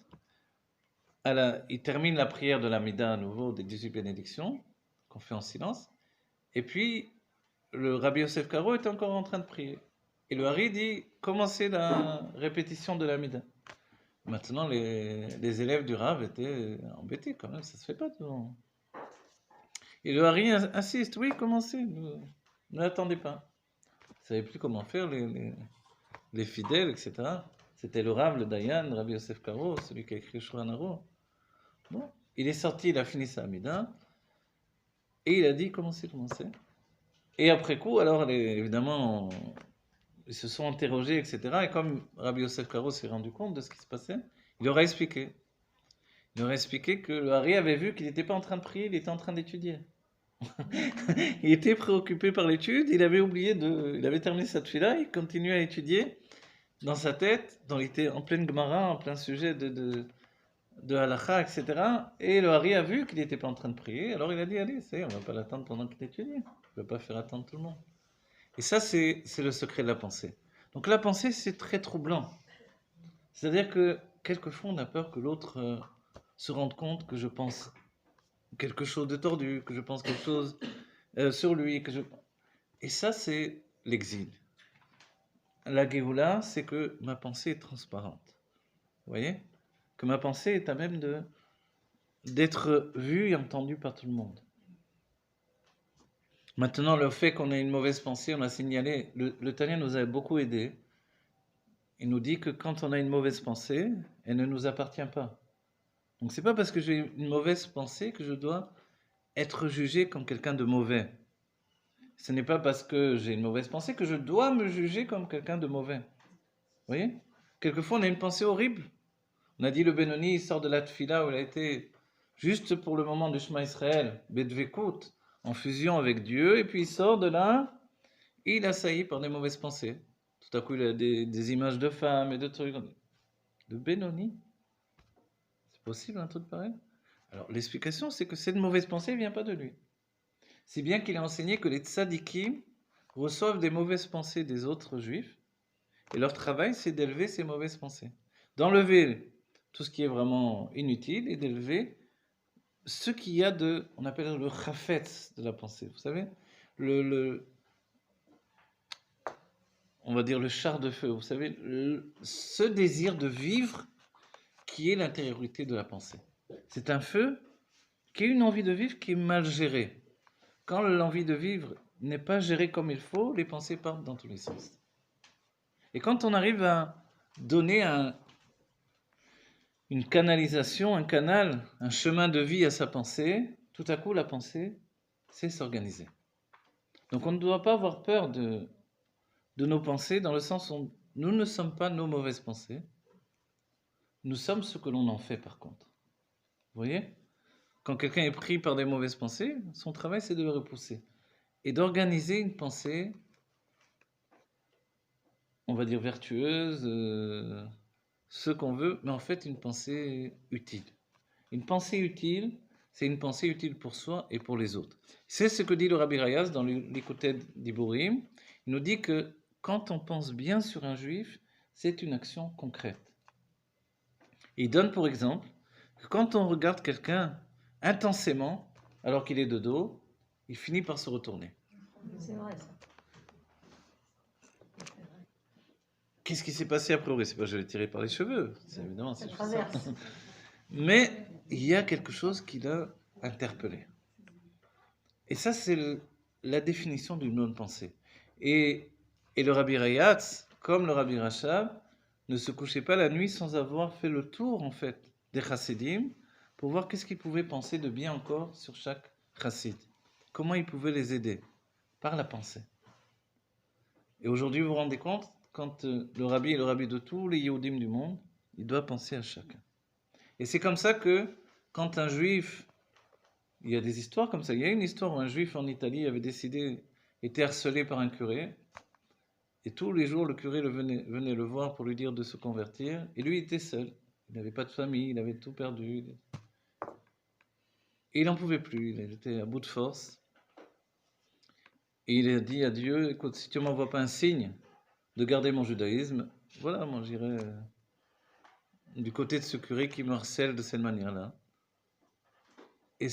il termine la prière de la Mida à nouveau, des 18 bénédictions, qu'on fait en silence. Et puis, le Rabbi Yosef Karo est encore en train de prier. Et le Hari dit, commencez la répétition de la Mida. Maintenant, les élèves du Rav étaient embêtés quand même, ça se fait pas devant. Et le Hari insiste, oui, commencez, ne l'attendez pas. Vous ne savez plus comment faire, les fidèles, etc. C'était le Rav, le Dayan, le Rabbi Yosef Karo, celui qui a écrit Shulchan Aruch. Bon, il est sorti, il a fini sa Amida, et il a dit, commencez. Et après coup, alors, évidemment, ils se sont interrogés, etc. Et comme Rabbi Yosef Karo s'est rendu compte de ce qui se passait, il leur a expliqué. Il leur a expliqué que le Hari avait vu qu'il n'était pas en train de prier, il était en train d'étudier. Il était préoccupé par l'étude, il avait terminé sa tefila, il continuait à étudier dans sa tête, dont il était en pleine Gemara, en plein sujet de halakha, etc. Et le Hari a vu qu'il n'était pas en train de prier, alors il a dit, allez, on va pas l'attendre pendant qu'il étudie. Je ne vais pas faire attendre tout le monde. Et ça, c'est le secret de la pensée. Donc la pensée, c'est très troublant. C'est-à-dire que quelquefois, on a peur que l'autre se rende compte que je pense quelque chose de tordu, que je pense quelque chose sur lui. Et ça, c'est l'exil. La Géoula, c'est que ma pensée est transparente. Vous voyez? Que ma pensée est à même d'être vue et entendue par tout le monde. Maintenant, le fait qu'on ait une mauvaise pensée, on a signalé, le Tanya nous a beaucoup aidé. Il nous dit que quand on a une mauvaise pensée, elle ne nous appartient pas. Donc c'est pas parce que j'ai une mauvaise pensée que je dois être jugé comme quelqu'un de mauvais. Ce n'est pas parce que j'ai une mauvaise pensée que je dois me juger comme quelqu'un de mauvais. Vous voyez? Quelquefois, on a une pensée horrible. On a dit le Benoni, il sort de la Tfila où il a été juste pour le moment du Shema Israël, Bedvekut, en fusion avec Dieu, et puis il sort de là, et il est assailli par des mauvaises pensées. Tout à coup, il a des images de femmes et de trucs. De Benoni? C'est possible un truc pareil? Alors, l'explication, c'est que cette mauvaise pensée ne vient pas de lui. Si bien qu'il a enseigné que les tzadikim reçoivent des mauvaises pensées des autres juifs, et leur travail, c'est d'élever ces mauvaises pensées. D'enlever tout ce qui est vraiment inutile et d'élever ce qu'il y a de, on appelle le chafetz de la pensée. Vous savez, on va dire le char de feu. Vous savez, ce désir de vivre qui est l'intériorité de la pensée. C'est un feu qui est une envie de vivre qui est mal gérée. Quand l'envie de vivre n'est pas gérée comme il faut, les pensées partent dans tous les sens. Et quand on arrive à donner une canalisation, un canal, un chemin de vie à sa pensée, tout à coup la pensée sait s'organiser. Donc on ne doit pas avoir peur de nos pensées, dans le sens où nous ne sommes pas nos mauvaises pensées, nous sommes ce que l'on en fait par contre. Vous voyez? Quand quelqu'un est pris par des mauvaises pensées, son travail c'est de le repousser et d'organiser une pensée, on va dire vertueuse, ce qu'on veut, mais en fait une pensée utile. Une pensée utile, c'est une pensée utile pour soi et pour les autres. C'est ce que dit le Rabbi Rayaz dans l'Ikoted d'Iburim. Il nous dit que quand on pense bien sur un juif, c'est une action concrète. Il donne pour exemple que quand on regarde quelqu'un intensément, alors qu'il est de dos, il finit par se retourner. C'est vrai ça. Qu'est-ce qui s'est passé après? C'est pas que je l'ai tiré par les cheveux, c'est évidemment. Ça traverse. Mais il y a quelque chose qui l'a interpellé. Et ça, c'est la définition d'une bonne pensée. Et le Rabbi Rayatz, comme le Rabbi Rachab, ne se couchait pas la nuit sans avoir fait le tour, en fait, des chassidim, pour voir qu'est-ce qu'ils pouvaient penser de bien encore sur chaque chassid. Comment ils pouvaient les aider? Par la pensée. Et aujourd'hui, vous vous rendez compte, quand le Rabbi est le Rabbi de tous les Yehudim du monde, il doit penser à chacun. Et c'est comme ça que, quand un juif, il y a des histoires comme ça, il y a une histoire où un juif en Italie avait décidé, était harcelé par un curé, et tous les jours le curé venait le voir pour lui dire de se convertir, et lui il était seul, il n'avait pas de famille, il avait tout perdu, et il n'en pouvait plus, il était à bout de force, et il a dit à Dieu, écoute, si tu ne m'envoies pas un signe de garder mon judaïsme, voilà, moi j'irai du côté de ce curé qui me harcèle de cette manière-là. Et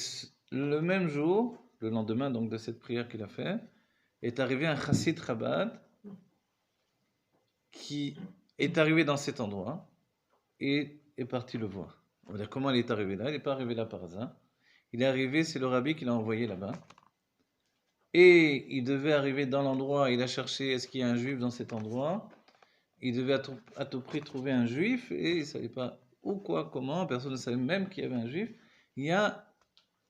le même jour, le lendemain donc de cette prière qu'il a fait, est arrivé un chassid Chabad qui est arrivé dans cet endroit et est parti le voir. On va dire comment il est arrivé là. Il n'est pas arrivé là par hasard. Il est arrivé, c'est le rabbi qui l'a envoyé là-bas. Et il devait arriver dans l'endroit, il a cherché est-ce qu'il y a un juif dans cet endroit. Il devait à tout prix trouver un juif et il ne savait pas où, quoi, comment. Personne ne savait même qu'il y avait un juif. Il y a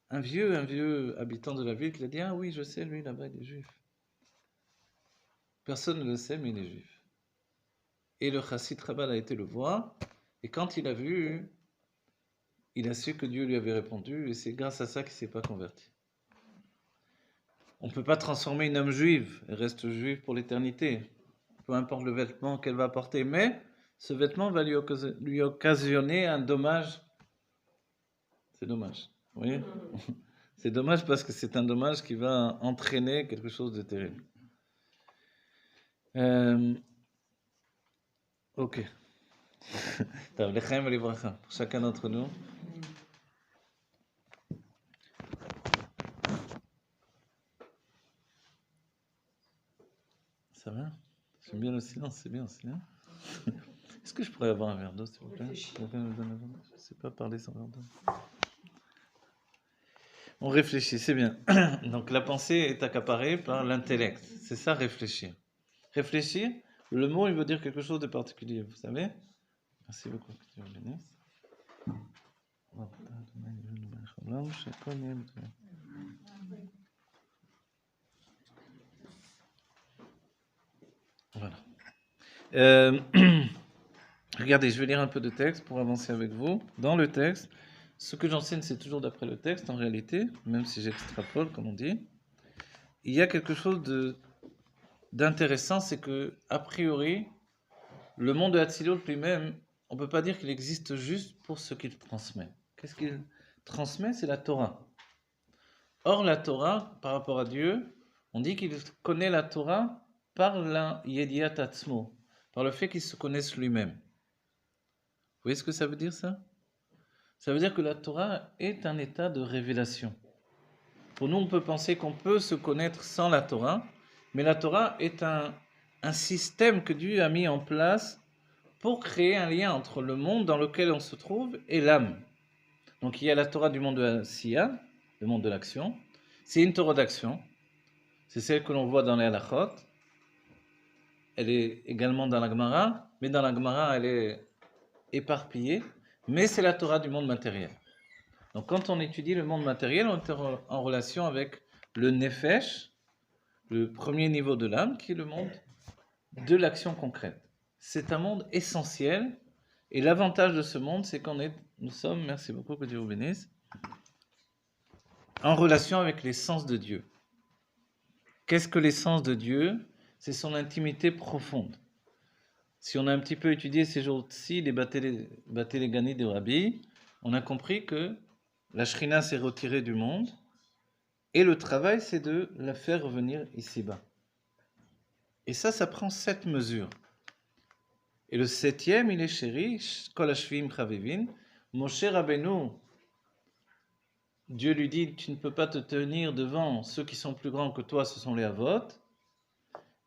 un vieux habitant de la ville qui a dit ah oui, je sais, lui là-bas, il est juif. Personne ne le sait, mais il est juif. Et le chassid Chabad a été le voir, et quand il a vu, il a su que Dieu lui avait répondu, et c'est grâce à ça qu'il ne s'est pas converti. On ne peut pas transformer une âme juive, elle reste juive pour l'éternité, peu importe le vêtement qu'elle va porter, mais ce vêtement va lui occasionner un dommage C'est dommage. Vous voyez? C'est dommage parce que c'est un dommage qui va entraîner quelque chose de terrible. Ok. Tav, Lechaim v'Livracha. Pour chacun d'entre nous. Ça va? J'aime bien le silence, c'est bien aussi. Hein. Est-ce que je pourrais avoir un verre d'eau, s'il vous plaît? Quelqu'un me donne un verre d'eau? Je ne sais pas parler sans verre d'eau. On réfléchit, c'est bien. Donc la pensée est accaparée par l'intellect. C'est ça, réfléchir. Réfléchir, le mot, il veut dire quelque chose de particulier, vous savez? Merci beaucoup. Que Dieu vous bénisse. Voilà. Regardez, je vais lire un peu de texte pour avancer avec vous. Dans le texte, ce que j'enseigne, c'est toujours d'après le texte, en réalité, même si j'extrapole, comme on dit. Il y a quelque chose d'intéressant, c'est que, a priori, le monde de Hatzilut lui-même, on ne peut pas dire qu'il existe juste pour ce qu'il transmet. Qu'est-ce qu'il transmet? C'est la Torah. Or, la Torah, par rapport à Dieu, on dit qu'il connaît la Torah par la Yediat Atzmo, par le fait qu'il se connaisse lui-même. Vous voyez ce que ça veut dire, ça? Ça veut dire que la Torah est un état de révélation. Pour nous, on peut penser qu'on peut se connaître sans la Torah, mais la Torah est un système que Dieu a mis en place pour créer un lien entre le monde dans lequel on se trouve et l'âme. Donc il y a la Torah du monde de la Siya, le monde de l'action. C'est une Torah d'action. C'est celle que l'on voit dans les halachot. Elle est également dans la Gemara, mais dans la Gemara, elle est éparpillée. Mais c'est la Torah du monde matériel. Donc quand on étudie le monde matériel, on est en relation avec le Nefesh, le premier niveau de l'âme, qui est le monde de l'action concrète. C'est un monde essentiel, et l'avantage de ce monde, c'est nous sommes, merci beaucoup, que Dieu vous bénisse, en relation avec l'essence de Dieu. Qu'est-ce que l'essence de Dieu? C'est son intimité profonde. Si on a un petit peu étudié ces jours-ci les Batélegani de Rabbi, on a compris que la Shrina s'est retirée du monde, et le travail, c'est de la faire revenir ici-bas. Et ça prend 7 mesures. Et le 7e, il est chéri, Kol Hashvim Chavivin, Moshe Rabbeinu, Dieu lui dit, tu ne peux pas te tenir devant ceux qui sont plus grands que toi, ce sont les Avot.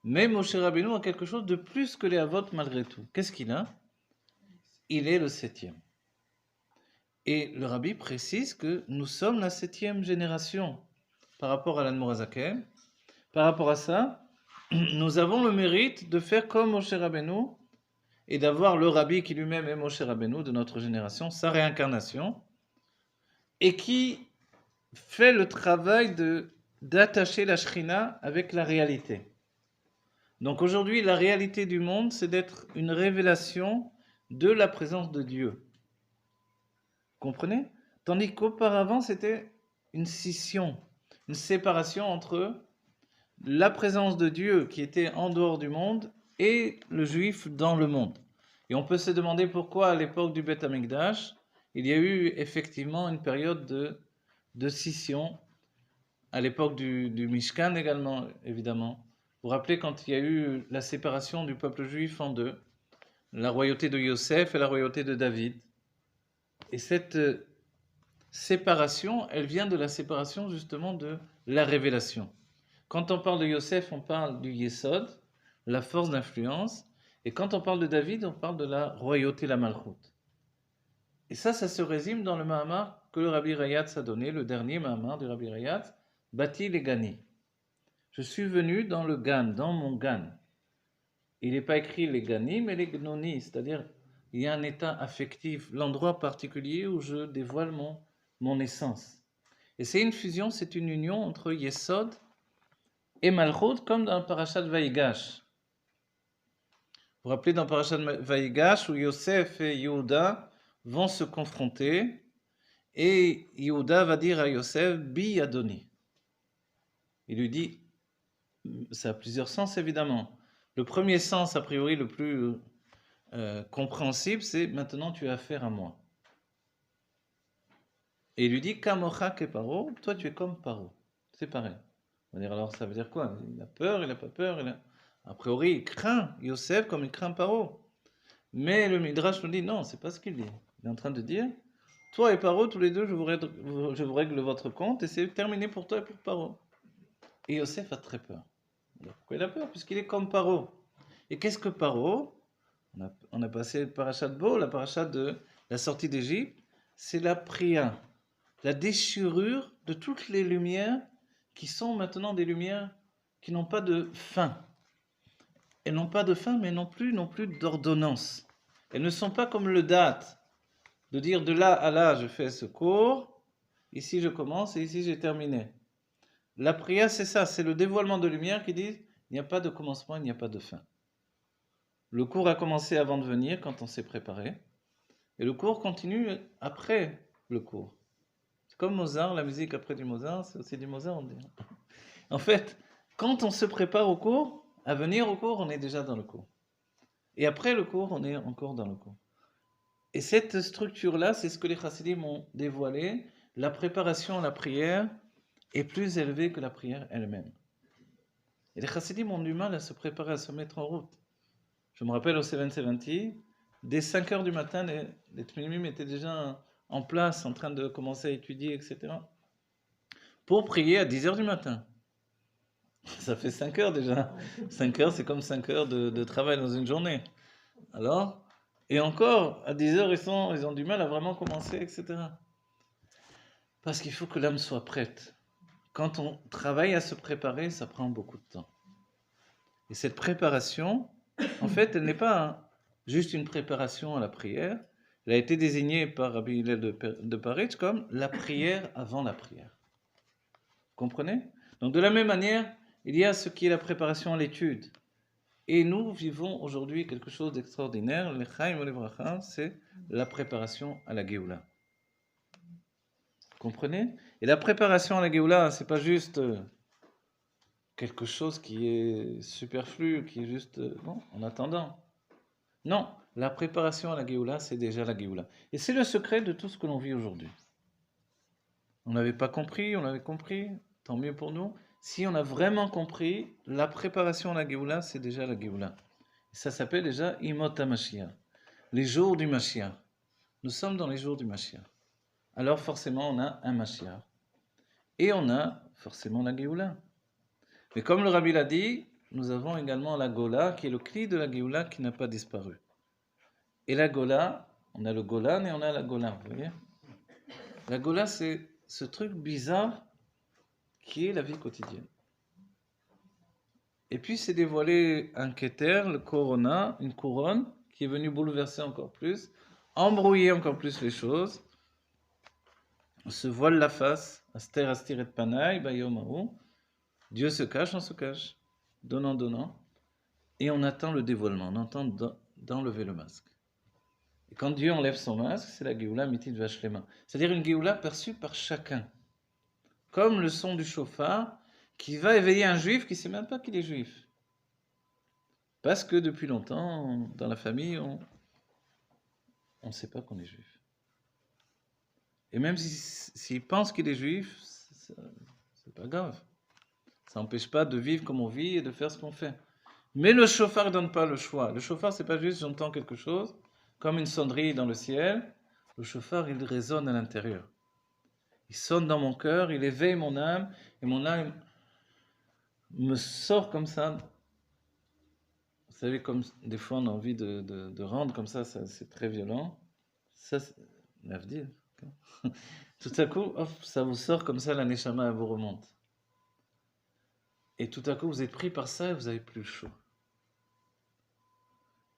Mais Moshe Rabbeinu a quelque chose de plus que les Avot malgré tout. Qu'est-ce qu'il a? Il est le 7e. Et le Rabbi précise que nous sommes la 7e génération par rapport à l'Admor HaZaken. Par rapport à ça, nous avons le mérite de faire comme Moshe Rabbeinu et d'avoir le Rabbi qui lui-même est Moshe Rabbeinu de notre génération, sa réincarnation, et qui fait le travail d'attacher la Shrina avec la réalité. Donc aujourd'hui, la réalité du monde, c'est d'être une révélation de la présence de Dieu. Comprenez? Tandis qu'auparavant, c'était une scission, une séparation entre la présence de Dieu qui était en dehors du monde et le juif dans le monde. Et on peut se demander pourquoi à l'époque du Beth Amikdash, il y a eu effectivement une période de scission, à l'époque du Mishkan également, évidemment. Vous vous rappelez quand il y a eu la séparation du peuple juif en deux, la royauté de Yosef et la royauté de David. Et cette séparation, elle vient de la séparation justement de la révélation. Quand on parle de Yosef, on parle du Yesod, la force d'influence, et quand on parle de David, on parle de la royauté, la Malchut. Et ça se résume dans le Mahamar que le Rabbi Rayatz a donné, le dernier Mahamar du Rabbi Rayatz, Bati les Gani. Je suis venu dans le Gan, dans mon Gan. Il n'est pas écrit les Gani, mais les Gnoni, c'est-à-dire il y a un état affectif, l'endroit particulier où je dévoile mon essence. Et c'est une fusion, c'est une union entre Yesod et Malchut, comme dans le Parashat Vaïgash. Vous vous rappelez dans le Parashat Vaïgash, où Yosef et Yehuda vont se confronter, et Yehuda va dire à Yosef, Bi Adoni. Il lui dit, ça a plusieurs sens évidemment. Le premier sens, a priori, le plus compréhensible, c'est maintenant tu as affaire à moi. Et il lui dit, Kamocha ke Paro, toi tu es comme Paro. C'est pareil. On va dire, alors ça veut dire quoi? Il a peur, il n'a pas peur, a priori il craint Yosef comme il craint Paro. Mais le Midrash nous dit, non, c'est pas ce qu'il dit. Il est en train de dire, toi et Paro, tous les deux, je vous règle votre compte et c'est terminé pour toi et pour Paro. Et Yosef a très peur. Alors, pourquoi il a peur? Puisqu'il est comme Paro. Et qu'est-ce que Paro? On a passé le parachat de Bo, la parachat de la sortie d'Égypte, c'est la prière, la déchirure de toutes les lumières qui sont maintenant des lumières qui n'ont pas de fin. Elles n'ont pas de fin, mais non plus d'ordonnance. Elles ne sont pas comme le date, de dire de là à là je fais ce cours, ici je commence et ici j'ai terminé. La prière c'est ça, c'est le dévoilement de lumière qui dit il n'y a pas de commencement, il n'y a pas de fin. Le cours a commencé avant de venir, quand on s'est préparé, et le cours continue après le cours. C'est comme Mozart, la musique après du Mozart, c'est aussi du Mozart, on dit. En fait, quand on se prépare au cours, à venir au cours, on est déjà dans le cours. Et après le cours, on est encore dans le cours. Et cette structure-là, c'est ce que les chassidim ont dévoilé. La préparation à la prière est plus élevée que la prière elle-même. Et les chassidim ont du mal à se préparer, à se mettre en route. Je me rappelle au 770, dès 5 heures du matin, les Tmimim étaient déjà en place, en train de commencer à étudier, etc. Pour prier à 10 heures du matin. Ça fait 5 heures déjà. 5 heures, c'est comme 5 heures de travail dans une journée. Alors, et encore, à 10 heures, ils ont du mal à vraiment commencer, etc. Parce qu'il faut que l'âme soit prête. Quand on travaille à se préparer, ça prend beaucoup de temps. Et cette préparation, en fait, elle n'est pas juste une préparation à la prière. Elle a été désignée par Rabbi Hillel de Paritch comme la prière avant la prière. Vous comprenez? Donc de la même manière, il y a ce qui est la préparation à l'étude. Et nous vivons aujourd'hui quelque chose d'extraordinaire. Le Chaim ou le Bracha, c'est la préparation à la Géoula. Vous comprenez? Et la préparation à la Géoula, c'est pas juste quelque chose qui est superflu, qui est juste non, en attendant. Non, la préparation à la Géoula, c'est déjà la Géoula. Et c'est le secret de tout ce que l'on vit aujourd'hui. On n'avait pas compris, on avait compris, tant mieux pour nous. Si on a vraiment compris, la préparation à la Géoula, c'est déjà la Géoula. Ça s'appelle déjà Imot HaMashiach, les jours du Mashiach. Nous sommes dans les jours du Mashiach. Alors forcément, on a un Mashiach. Et on a forcément la Géoula. Mais comme le Rabbi l'a dit, nous avons également la Gola, qui est le cri de la Géoula qui n'a pas disparu. Et la Gola, on a le Golan et on a la Gola, vous voyez? La Gola, c'est ce truc bizarre qui est la vie quotidienne. Et puis c'est dévoilé un Keter, le Corona, une couronne, qui est venue bouleverser encore plus, embrouiller encore plus les choses. On se voile la face, Aster Astir et Panaï, Bayomahu. Dieu se cache, on se cache, donnant, donnant, et on attend le dévoilement, on attend d'enlever le masque. Et quand Dieu enlève son masque, c'est la Géoula Mitit Vashlema. C'est-à-dire une Géoula perçue par chacun. Comme le son du chauffard qui va éveiller un juif qui ne sait même pas qu'il est juif. Parce que depuis longtemps, dans la famille, on ne sait pas qu'on est juif. Et même s'il pense qu'il est juif, c'est pas grave. Ça n'empêche pas de vivre comme on vit et de faire ce qu'on fait. Mais le chauffard ne donne pas le choix. Le chauffard, c'est pas juste j'entends quelque chose, comme une sonnerie dans le ciel. Le chauffard, il résonne à l'intérieur. Il sonne dans mon cœur, il éveille mon âme, et mon âme me sort comme ça. Vous savez, comme des fois on a envie de rendre comme ça c'est très violent. Ça, c'est l'avdil. Tout à coup, hop, ça vous sort comme ça, la neshama, elle vous remonte. Et tout à coup, vous êtes pris par ça et vous n'avez plus le choix.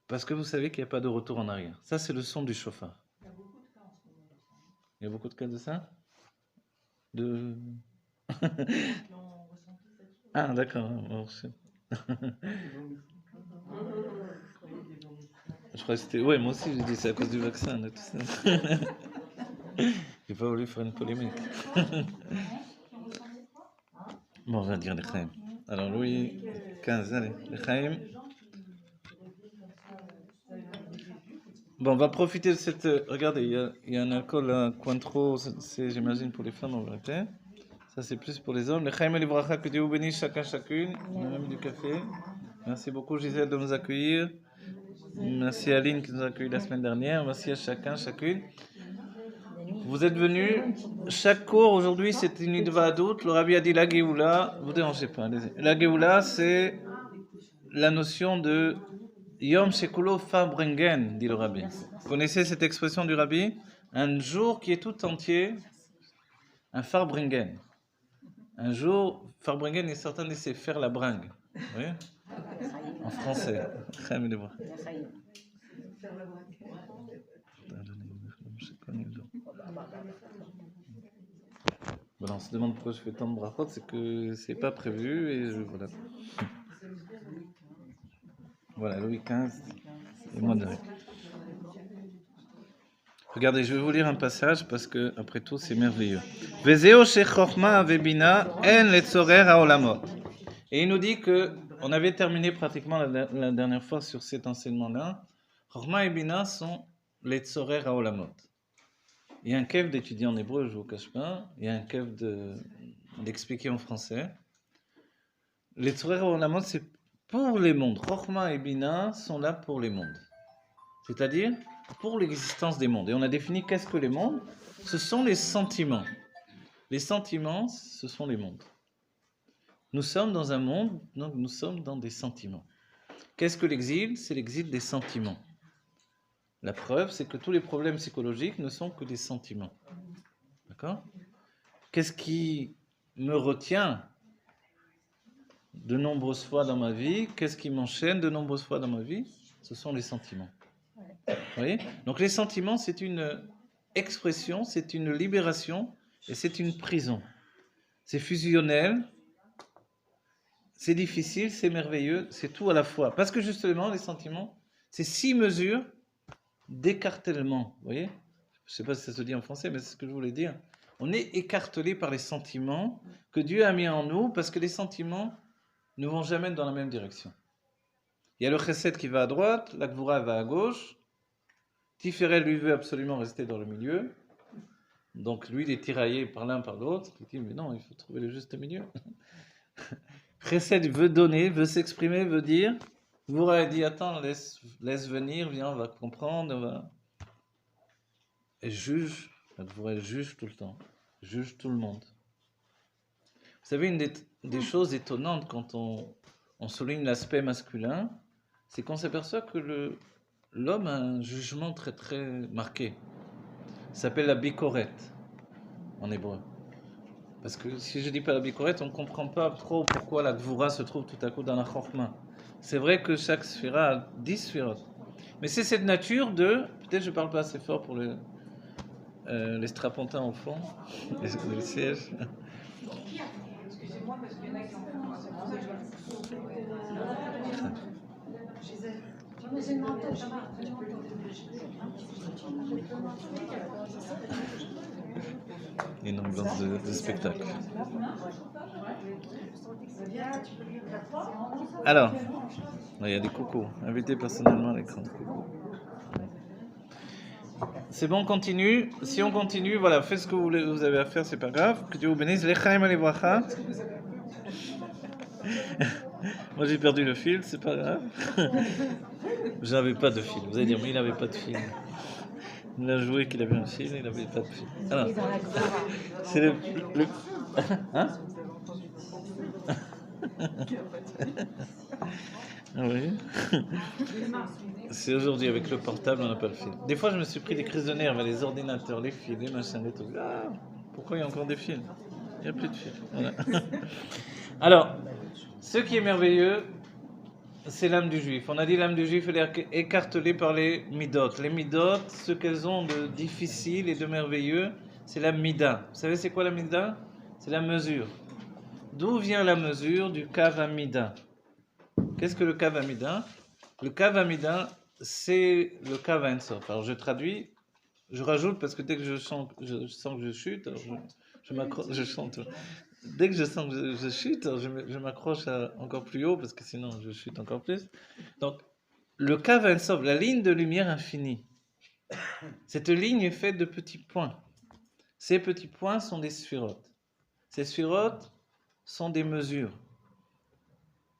Parce que vous savez qu'il n'y a pas de retour en arrière. Ça, c'est le son du chauffard. Il y a beaucoup de cas en ce moment de ça. Il y a beaucoup de cas de ça? De... Qui ont ressenti cette chose. Ah, d'accord. Je crois que c'était... Oui, moi aussi, j'ai dit c'est à cause du vaccin et tout ça. J'ai pas voulu faire une polémique. Bon, on va dire les Chaim. Alors, Louis XV, allez, les Chaim. Bon, on va profiter de cette. Regardez, il y a un alcool à Cointreau, c'est, j'imagine, pour les femmes en vérité. Ça, c'est plus pour les hommes. Les Chaim et les Bracha, que Dieu vous bénisse chacun, chacune. On a même du café. Merci beaucoup, Gisèle, de nous accueillir. Merci Aline qui nous a accueillis la semaine dernière. Merci à chacun, chacune. Vous êtes venus. Chaque cours aujourd'hui, c'est une idva doute. Le Rabbi a dit la Géoula. Vous dérangez pas, allez-y. La Géoula, c'est la notion de Yom Shekulo Farbringen, dit le Rabbi. Vous connaissez cette expression du Rabbi? Un jour qui est tout entier, un Farbringen. Un jour, Farbringen est certain de c'est faire la bringue. Vous voyez? En français. Voilà, on se demande pourquoi je fais tant de brachot, c'est que c'est pas prévu et voilà. Voilà, Louis XV et moi de Ré. Regardez, je vais vous lire un passage parce que, après tout, c'est merveilleux. Vezeo shechorma vebina en letzorer haolamot. Et il nous dit que, on avait terminé pratiquement la dernière fois sur cet enseignement-là. Chorma et bina sont letzorer haolamot. Il y a un kev d'étudier en hébreu, je ne vous cache pas. Il y a un kev d'expliquer en français. Letzorer haolamot, c'est pour les mondes. Chorma et bina sont là pour les mondes. C'est-à-dire pour l'existence des mondes. Et on a défini qu'est-ce que les mondes? Ce sont les sentiments. Les sentiments, ce sont les mondes. Nous sommes dans un monde, donc nous sommes dans des sentiments. Qu'est-ce que l'exil? C'est l'exil des sentiments. La preuve, c'est que tous les problèmes psychologiques ne sont que des sentiments. D'accord? Qu'est-ce qui me retient de nombreuses fois dans ma vie? Qu'est-ce qui m'enchaîne de nombreuses fois dans ma vie? Ce sont les sentiments. Vous voyez? Donc les sentiments, c'est une expression, c'est une libération et c'est une prison. C'est fusionnel, c'est difficile, c'est merveilleux, c'est tout à la fois. Parce que justement, les sentiments, c'est 6 mesures d'écartèlement. Vous voyez? Je ne sais pas si ça se dit en français, mais c'est ce que je voulais dire. On est écartelé par les sentiments que Dieu a mis en nous parce que les sentiments ne vont jamais dans la même direction. Il y a le chesed qui va à droite, la gvura va à gauche. Tiferet lui veut absolument rester dans le milieu. Donc lui, il est tiraillé par l'un par l'autre. Il dit, mais non, il faut trouver le juste milieu. Chesed veut donner, veut s'exprimer, veut dire. Gvura dit, attends, laisse venir, viens, on va comprendre. On va... Et juge, la Gvura juge tout le temps. Juge tout le monde. Vous savez, une des choses étonnantes quand on souligne l'aspect masculin, c'est qu'on s'aperçoit que l'homme a un jugement très très marqué. Ça s'appelle la bikoret en hébreu. Parce que si je ne dis pas la bikoret, on ne comprend pas trop pourquoi la gvura se trouve tout à coup dans la chorma. C'est vrai que chaque sphira a 10 sphirotes. Mais c'est cette nature de... Peut-être je ne parle pas assez fort pour les strapontins au fond, les sièges. Excusez-moi parce qu'il y en a qui ont une ambiance de spectacle. Alors, il y a des coucous, invités personnellement à l'écran. C'est bon, on continue. Si on continue, voilà, faites ce que vous avez à faire, c'est pas grave. Que Dieu vous bénisse. L'echaim et les bracha. Moi j'ai perdu le fil, c'est pas grave. Je n'avais pas de fil. Vous allez dire, mais il n'avait pas de fil. Il a joué qu'il avait un fil, il n'avait pas de fil. Alors, c'est le... Hein? Oui. C'est aujourd'hui avec le portable, on n'a pas le fil. Des fois, je me suis pris des crises de nerfs, les ordinateurs, les fils, les machins, les trucs. Ah, pourquoi il y a encore des fils? Il n'y a plus de fils. Voilà. Alors, ce qui est merveilleux, c'est l'âme du juif. On a dit l'âme du juif, elle est écartelée par les midot. Les midot, ce qu'elles ont de difficile et de merveilleux, c'est la mida. Vous savez c'est quoi la mida? C'est la mesure. D'où vient la mesure du kav amida? Qu'est-ce que le kav amida? Le kav amida, c'est le kav ensof. Alors je traduis, je rajoute parce que dès que je sens que je chute, alors je chante. Dès que je sens que je chute, je m'accroche encore plus haut parce que sinon je chute encore plus. Donc, le kav ensof, la ligne de lumière infinie. Cette ligne est faite de petits points. Ces petits points sont des sphirotes. Ces sphirotes sont des mesures.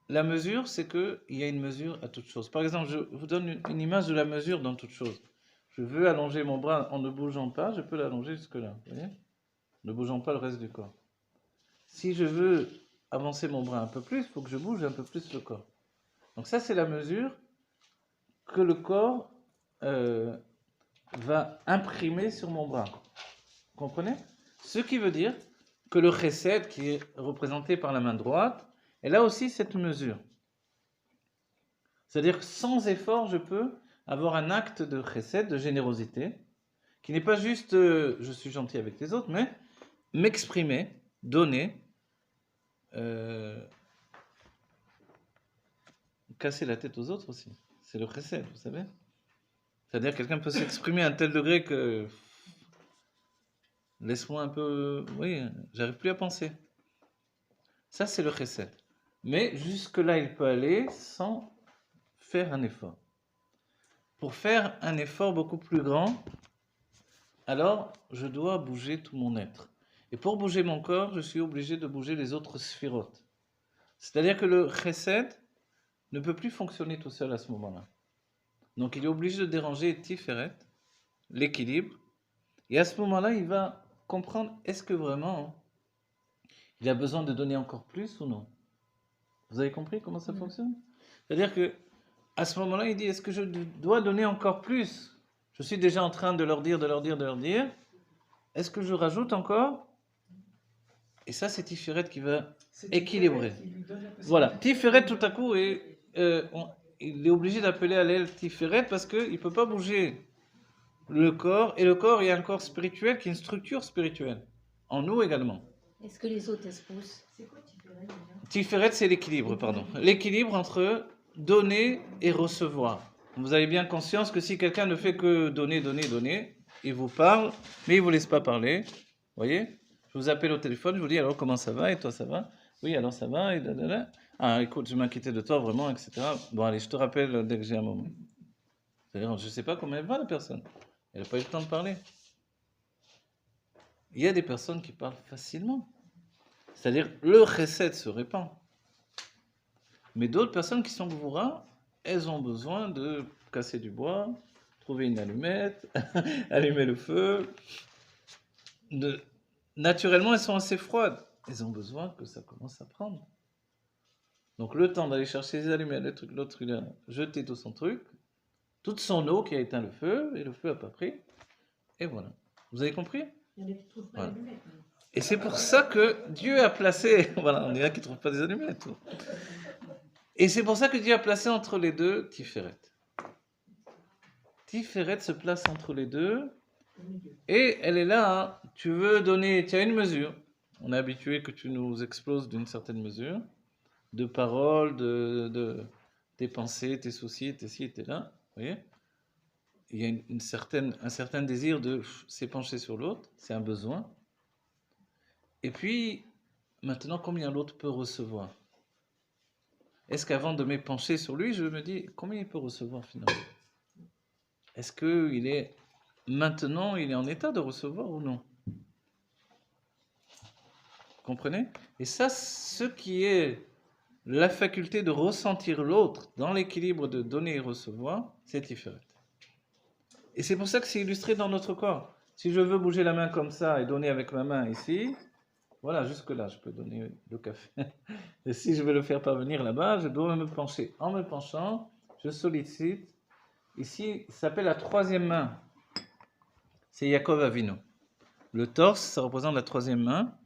La mesure, c'est qu'il y a une mesure à toute chose. Par exemple, je vous donne une image de la mesure dans toute chose. Je veux allonger mon bras en ne bougeant pas, je peux l'allonger jusque-là. Vous voyez ? Ne bougeant pas le reste du corps. Si je veux avancer mon bras un peu plus, il faut que je bouge un peu plus le corps. Donc ça, c'est la mesure que le corps va imprimer sur mon bras. Vous comprenez ? Ce qui veut dire que le chesed, qui est représenté par la main droite, elle a aussi cette mesure. C'est-à-dire que sans effort, je peux avoir un acte de chesed, de générosité, qui n'est pas juste je suis gentil avec les autres, mais m'exprimer, donner, casser la tête aux autres aussi. C'est le chesed, vous savez. C'est-à-dire que quelqu'un peut s'exprimer à un tel degré que laisse-moi un peu, oui, j'arrive plus à penser. Ça, c'est le chesed. Mais jusque-là, il peut aller sans faire un effort. Pour faire un effort beaucoup plus grand, alors je dois bouger tout mon être. Et pour bouger mon corps, je suis obligé de bouger les autres sphirotes. C'est-à-dire que le chesed ne peut plus fonctionner tout seul à ce moment-là. Donc il est obligé de déranger Tiferet, l'équilibre, et à ce moment-là, il va comprendre est-ce que vraiment il a besoin de donner encore plus ou non. Vous avez compris comment ça fonctionne ? C'est-à-dire que à ce moment-là, il dit est-ce que je dois donner encore plus ? Je suis déjà en train de leur dire. Est-ce que je rajoute encore ? Et ça, c'est Tiferet qui va équilibrer. Voilà, Tiferet tout à coup, il est obligé d'appeler à l'aile Tiferet parce qu'il ne peut pas bouger le corps. Et le corps, il y a un corps spirituel qui est une structure spirituelle. En nous également. Est-ce que les autres poussent ? C'est quoi Tiferet déjà ? Tiferet, c'est l'équilibre, pardon. L'équilibre entre donner et recevoir. Vous avez bien conscience que si quelqu'un ne fait que donner, il vous parle, mais il ne vous laisse pas parler. Vous voyez ? Je vous appelle au téléphone, je vous dis alors comment ça va et toi ça va ? Oui, alors ça va et dadada. Ah, écoute, je m'inquiétais de toi vraiment, etc. Bon, allez, je te rappelle dès que j'ai un moment. C'est-à-dire, je ne sais pas comment elle va la personne. Elle n'a pas eu le temps de parler. Il y a des personnes qui parlent facilement. C'est-à-dire, le chesed se répand. Mais d'autres personnes qui sont gvoura, elles ont besoin de casser du bois, trouver une allumette, allumer le feu. Naturellement, elles sont assez froides. Elles ont besoin que ça commence à prendre. Donc le temps d'aller chercher les allumettes, le truc, l'autre, il a jeté tout son truc, toute son eau qui a éteint le feu, et le feu n'a pas pris. Et voilà. Vous avez compris ? Il y en a qui ne trouvent pas Voilà. l'allumette. Et c'est pour ça que Dieu a placé, voilà, on dirait qu'il ne trouve pas des allumettes. Et c'est pour ça que Dieu a placé entre les deux Tiferet. Tiferet se place entre les deux, et elle est là, hein. Tu veux donner, tu as une mesure. On est habitué que tu nous exploses d'une certaine mesure, de paroles, tes pensées, tes soucis, tes ci, tes là. Vous voyez ? Il y a un certain désir de s'épancher sur l'autre, c'est un besoin. Et puis, maintenant, combien l'autre peut recevoir ? Est-ce qu'avant de m'épancher sur lui, je me dis, combien il peut recevoir finalement ? Est-ce qu'il est, maintenant, il est en état de recevoir ou non ? Vous comprenez ? Et ça, ce qui est la faculté de ressentir l'autre dans l'équilibre de donner et recevoir, c'est Tiferet. Et c'est pour ça que c'est illustré dans notre corps. Si je veux bouger la main comme ça et donner avec ma main ici, voilà, jusque-là, je peux donner le café. Et si je veux le faire parvenir là-bas, je dois me pencher. En me penchant, je sollicite. Ici, ça s'appelle la troisième main. C'est Yaakov Avinu. Le torse, ça représente la troisième main.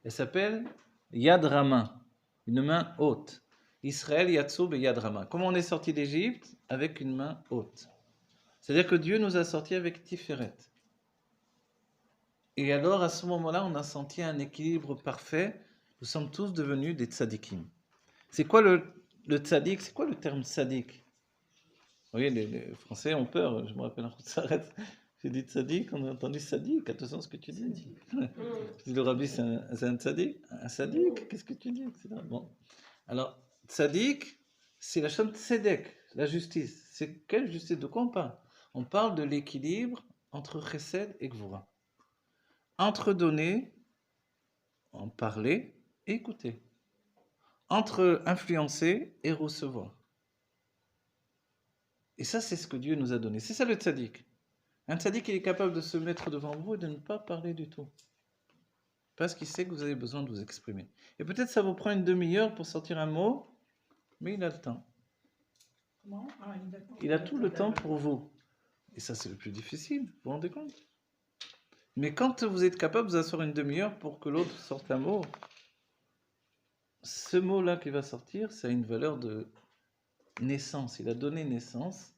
Elle s'appelle Yad Rama, une main haute. Israël Yatsub et Yad Rama. Comment on est sorti d'Égypte ? Avec une main haute. C'est-à-dire que Dieu nous a sortis avec Tiferet. Et alors, à ce moment-là, on a senti un équilibre parfait. Nous sommes tous devenus des tzadikim. C'est quoi le tzadik ? C'est quoi le terme tzadik ? Vous voyez, les Français ont peur. Je me rappelle en s'arrête. J'ai dit tzadik, on a entendu sadik. Attention à ce que tu dis. Je dis le rabbi, c'est un tzadik. Un sadik, qu'est-ce que tu dis, etc. Bon. Alors, tzadik, c'est la chaîne tzedek, la justice. C'est quelle justice ? De quoi on parle ? On parle de l'équilibre entre chesed et gvura. Entre donner, en parler et écouter. Entre influencer et recevoir. Et ça, c'est ce que Dieu nous a donné. C'est ça le tzaddik. Un tzaddik, il est capable de se mettre devant vous et de ne pas parler du tout. Parce qu'il sait que vous avez besoin de vous exprimer. Et peut-être ça vous prend une demi-heure pour sortir un mot, mais il a le temps. Comment? Ah, Il a tout le temps pour vous. Et ça, c'est le plus difficile, vous vous rendez compte? Mais quand vous êtes capable de vous asseoir une demi-heure pour que l'autre sorte un mot, ce mot-là qui va sortir, ça a une valeur de naissance. Il a donné naissance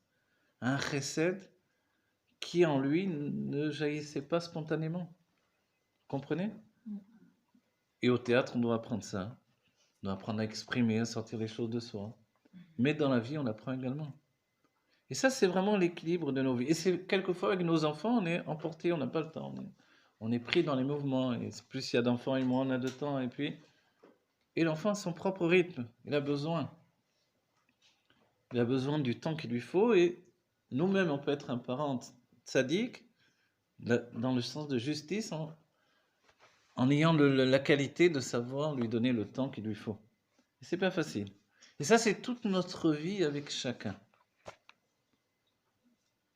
à un chesed qui en lui ne jaillissait pas spontanément. Comprenez? Et au théâtre, on doit apprendre ça. On doit apprendre à exprimer, à sortir les choses de soi. Mais dans la vie, on apprend également. Et ça, c'est vraiment l'équilibre de nos vies. Et c'est quelquefois avec nos enfants, on est emporté, on n'a pas le temps. On est pris dans les mouvements. Et plus il y a d'enfants et moins on a de temps. Et l'enfant a son propre rythme. Il a besoin. Il a besoin du temps qu'il lui faut. Et nous-mêmes, on peut être un parent tzaddik, dans le sens de justice, en ayant la qualité de savoir lui donner le temps qu'il lui faut. Et c'est pas facile. Et ça, c'est toute notre vie avec chacun.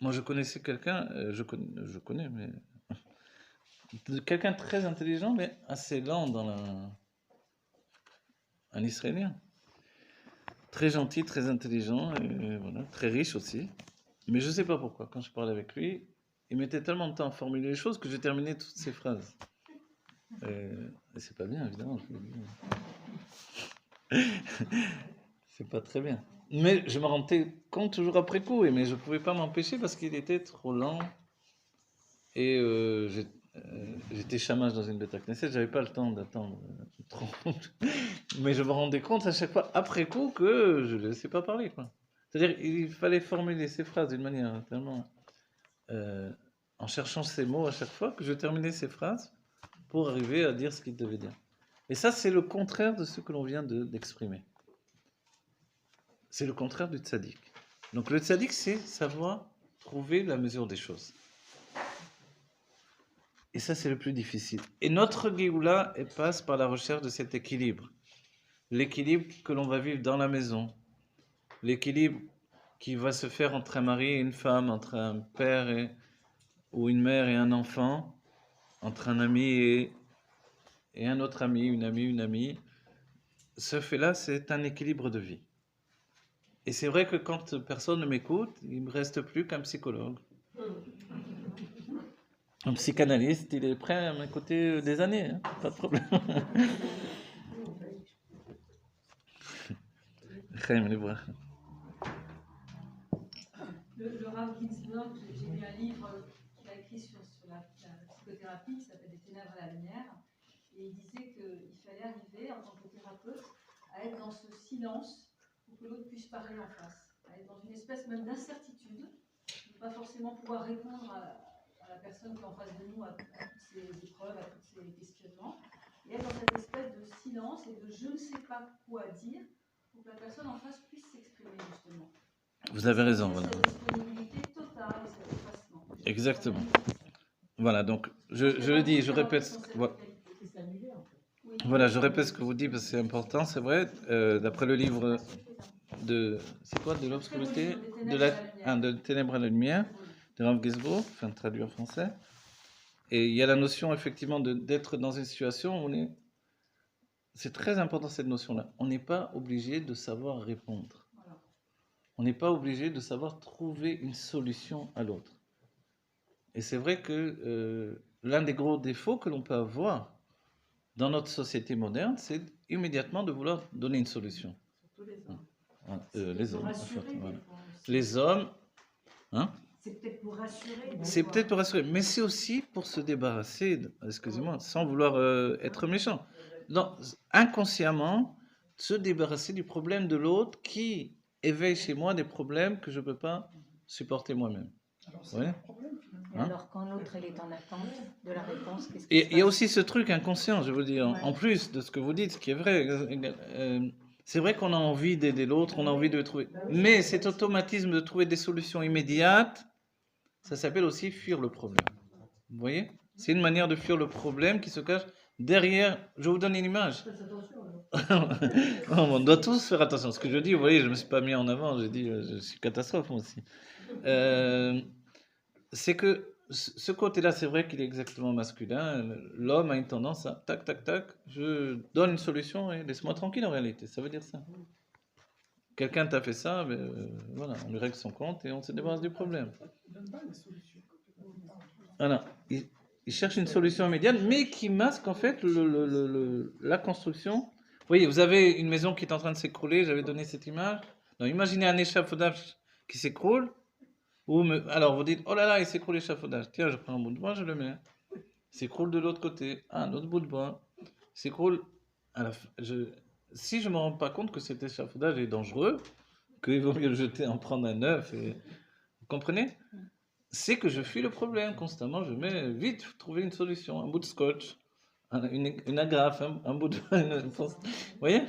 Moi, je connaissais quelqu'un, je connais, mais quelqu'un de très intelligent, mais assez lent un Israélien. Très gentil, très intelligent, et voilà, très riche aussi. Mais je ne sais pas pourquoi, quand je parlais avec lui, il mettait tellement de temps à formuler les choses que j'ai terminé toutes ses phrases. Et c'est pas bien, évidemment. C'est pas très bien. Mais je me rendais compte toujours après coup, mais je ne pouvais pas m'empêcher parce qu'il était trop lent. Et j'étais chamash dans une bêta Knesset, j'avais pas le temps d'attendre trop. Mais je me rendais compte à chaque fois après coup que je ne le laissais pas parler, quoi. C'est-à-dire il fallait formuler ses phrases d'une manière tellement en cherchant ces mots à chaque fois que je terminais ces phrases pour arriver à dire ce qu'il devait dire. Et ça, c'est le contraire de ce que l'on vient d'exprimer. C'est le contraire du tzaddik. Donc le tzaddik, c'est savoir trouver la mesure des choses. Et ça, c'est le plus difficile. Et notre Géoula, elle passe par la recherche de cet équilibre. L'équilibre que l'on va vivre dans la maison. L'équilibre qui va se faire entre un mari et une femme, entre un père ou une mère et un enfant, entre un ami et un autre ami, une amie. Ce fait-là, c'est un équilibre de vie. Et c'est vrai que quand personne ne m'écoute, il ne me reste plus qu'un psychologue. Un psychanalyste, il est prêt à m'écouter des années, hein, pas de problème. Le Rav Ginsburg, j'ai lu un livre qu'il a écrit sur la psychothérapie qui s'appelle Des ténèbres à la lumière. Et il disait qu'il fallait arriver, en tant que thérapeute, à être dans ce silence pour que l'autre puisse parler en face. À être dans une espèce même d'incertitude, de ne pas forcément pouvoir répondre à la personne qui est en face de nous, à toutes ces épreuves, à tous ces questionnements. Et être dans cette espèce de silence et de je ne sais pas quoi dire pour que la personne en face puisse s'exprimer justement. Vous avez raison, voilà. Cette disponibilité totale et cet effacement. Exactement. Voilà, donc je le dis, je répète. Voilà, je répète ce que vous dites parce que c'est important, c'est vrai. D'après le livre c'est quoi, de l'obscurité, de ténèbres à la lumière, de Rav Ginsburg, enfin traduit en français. Et il y a la notion effectivement d'être dans une situation où c'est très important cette notion-là. On n'est pas obligé de savoir répondre. On n'est pas obligé de savoir trouver une solution à l'autre. Et c'est vrai que l'un des gros défauts que l'on peut avoir dans notre société moderne, c'est immédiatement de vouloir donner une solution. Surtout les hommes. Les hommes. Voilà. Les hommes, hein? C'est peut-être pour rassurer. C'est peut-être pour rassurer, mais c'est aussi pour se débarrasser, excusez-moi, sans vouloir être méchant. Non, inconsciemment, se débarrasser du problème de l'autre qui éveille chez moi des problèmes que je ne peux pas supporter moi-même. Alors, c'est un problème, Hein? alors, quand l'autre elle est en attente de la réponse, qu'est-ce qui se Et il y a passe? aussi ce truc inconscient, je veux dire, Ouais. en plus de ce que vous dites, ce qui est vrai. C'est vrai qu'on a envie d'aider l'autre, on a envie de trouver. Mais cet automatisme de trouver des solutions immédiates, Ça s'appelle aussi fuir le problème. Vous voyez? C'est une manière de fuir le problème qui se cache derrière. Je vous donne une image. On doit tous faire attention. Ce que je dis, vous voyez, je ne me suis pas mis en avant, j'ai dit, je suis catastrophe moi aussi. C'est que ce côté-là, c'est vrai qu'il est exactement masculin. L'homme a une tendance à tac, tac, tac, je donne une solution et laisse-moi tranquille en réalité. Ça veut dire ça. Quelqu'un t'a fait ça, voilà, on lui règle son compte et on se débarrasse du problème. Voilà. Il cherche une solution immédiate, mais qui masque en fait la construction. Vous voyez, vous avez une maison qui est en train de s'écrouler, j'avais donné cette image. Donc, imaginez un échafaudage qui s'écroule. Alors vous dites, oh là là, il s'écroule l'échafaudage. Tiens, je prends un bout de bois, je le mets. Il s'écroule de l'autre côté. Ah, un autre bout de bois. Il s'écroule. Si je ne me rends pas compte que cet échafaudage est dangereux, qu'il vaut mieux le jeter, en prendre un neuf, vous comprenez? C'est que je fuis le problème constamment. Je mets vite trouver une solution, un bout de scotch, une agrafe, un bout de. Vous voyez?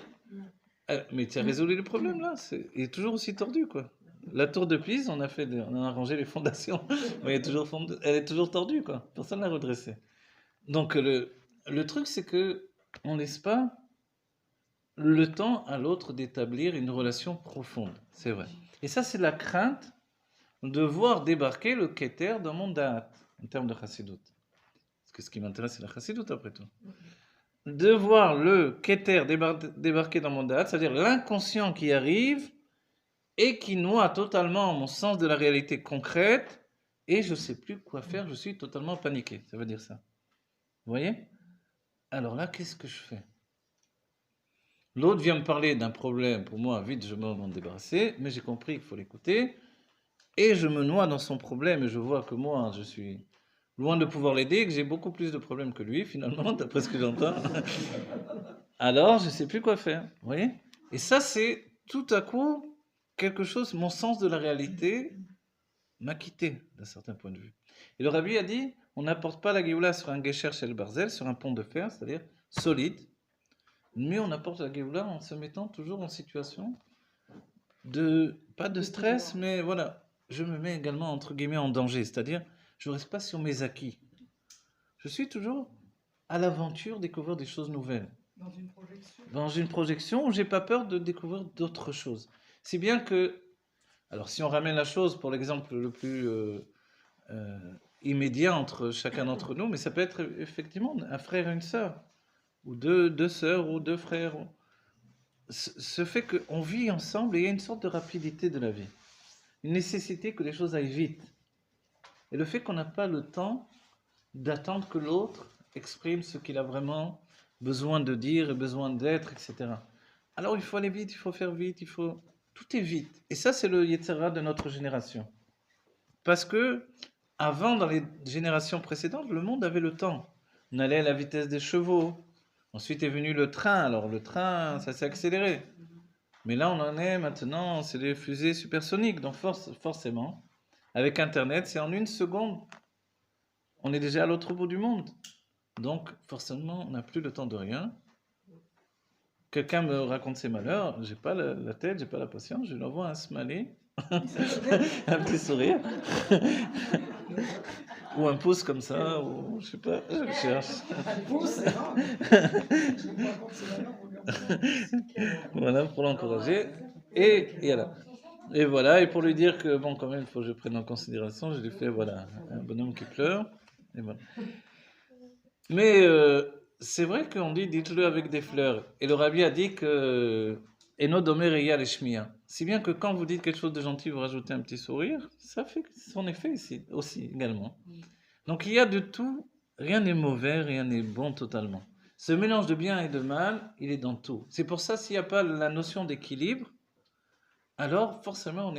Mais tu as résolu le problème là. Il est toujours aussi tordu quoi. La tour de Pise, on a arrangé les fondations, mais elle est toujours tordue quoi. Personne ne l'a redressée. Donc le truc c'est que on laisse pas le temps à l'autre d'établir une relation profonde. C'est vrai. Et ça c'est la crainte de voir débarquer le Keter dans mon da'at, en termes de Chassidut. Parce que ce qui m'intéresse, c'est la Chassidut, après tout. De voir le Keter débarquer dans mon da'at, c'est-à-dire l'inconscient qui arrive et qui noie totalement mon sens de la réalité concrète, et je ne sais plus quoi faire, je suis totalement paniqué. Ça veut dire ça. Vous voyez? Alors là, qu'est-ce que je fais? L'autre vient me parler d'un problème, pour moi, vite, je m'en débarrasser, mais j'ai compris qu'il faut l'écouter. Et je me noie dans son problème et je vois que moi, je suis loin de pouvoir l'aider, que j'ai beaucoup plus de problèmes que lui, finalement, d'après ce que j'entends. Alors, je ne sais plus quoi faire. Vous voyez? Et ça, c'est tout à coup quelque chose, mon sens de la réalité m'a quitté d'un certain point de vue. Et le Rabbi a dit, on n'apporte pas la Géoula sur un Gesher Shel Barzel, sur un pont de fer, c'est-à-dire solide, mais on apporte la Géoula en se mettant toujours en situation pas de stress, mais voilà. Je me mets également, entre guillemets, en danger. C'est-à-dire, je ne reste pas sur mes acquis. Je suis toujours à l'aventure, découvrir des choses nouvelles. Dans une projection où je n'ai pas peur de découvrir d'autres choses. Si bien que, alors si on ramène la chose pour l'exemple le plus immédiat entre chacun d'entre nous, mais ça peut être effectivement un frère et une sœur, ou deux sœurs, ou deux frères. Ce fait qu'on vit ensemble et il y a une sorte de rapidité de la vie. Une nécessité que les choses aillent vite. Et le fait qu'on n'a pas le temps d'attendre que l'autre exprime ce qu'il a vraiment besoin de dire et besoin d'être, etc. Alors il faut aller vite, il faut faire vite, tout est vite. Et ça, c'est le Yetzer Hara de notre génération. Parce que, avant, dans les générations précédentes, le monde avait le temps. On allait à la vitesse des chevaux. Ensuite est venu le train. Alors le train, ça s'est accéléré. Mais là, on en est maintenant, c'est des fusées supersoniques. Donc forcément, avec Internet, c'est en une seconde. On est déjà à l'autre bout du monde. Donc forcément, on n'a plus le temps de rien. Quelqu'un me raconte ses malheurs, j'ai pas la tête, j'ai pas la patience, je lui envoie un smiley, un petit sourire, ou un pouce comme ça, ou je sais pas, je cherche. Un pouce, c'est rare. Voilà, pour l'encourager. Et voilà, et pour lui dire que, bon, quand même, il faut que je prenne en considération, je lui fais, voilà, un bonhomme qui pleure, et voilà. Mais c'est vrai qu'on dit, dites-le avec des fleurs. Et le Rabbi a dit que, Eno domer eya leshmiya. Si bien que quand vous dites quelque chose de gentil, vous rajoutez un petit sourire, ça fait son effet ici, aussi, également. Donc il y a de tout, rien n'est mauvais, rien n'est bon totalement. Ce mélange de bien et de mal, il est dans tout. C'est pour ça, s'il n'y a pas la notion d'équilibre, alors forcément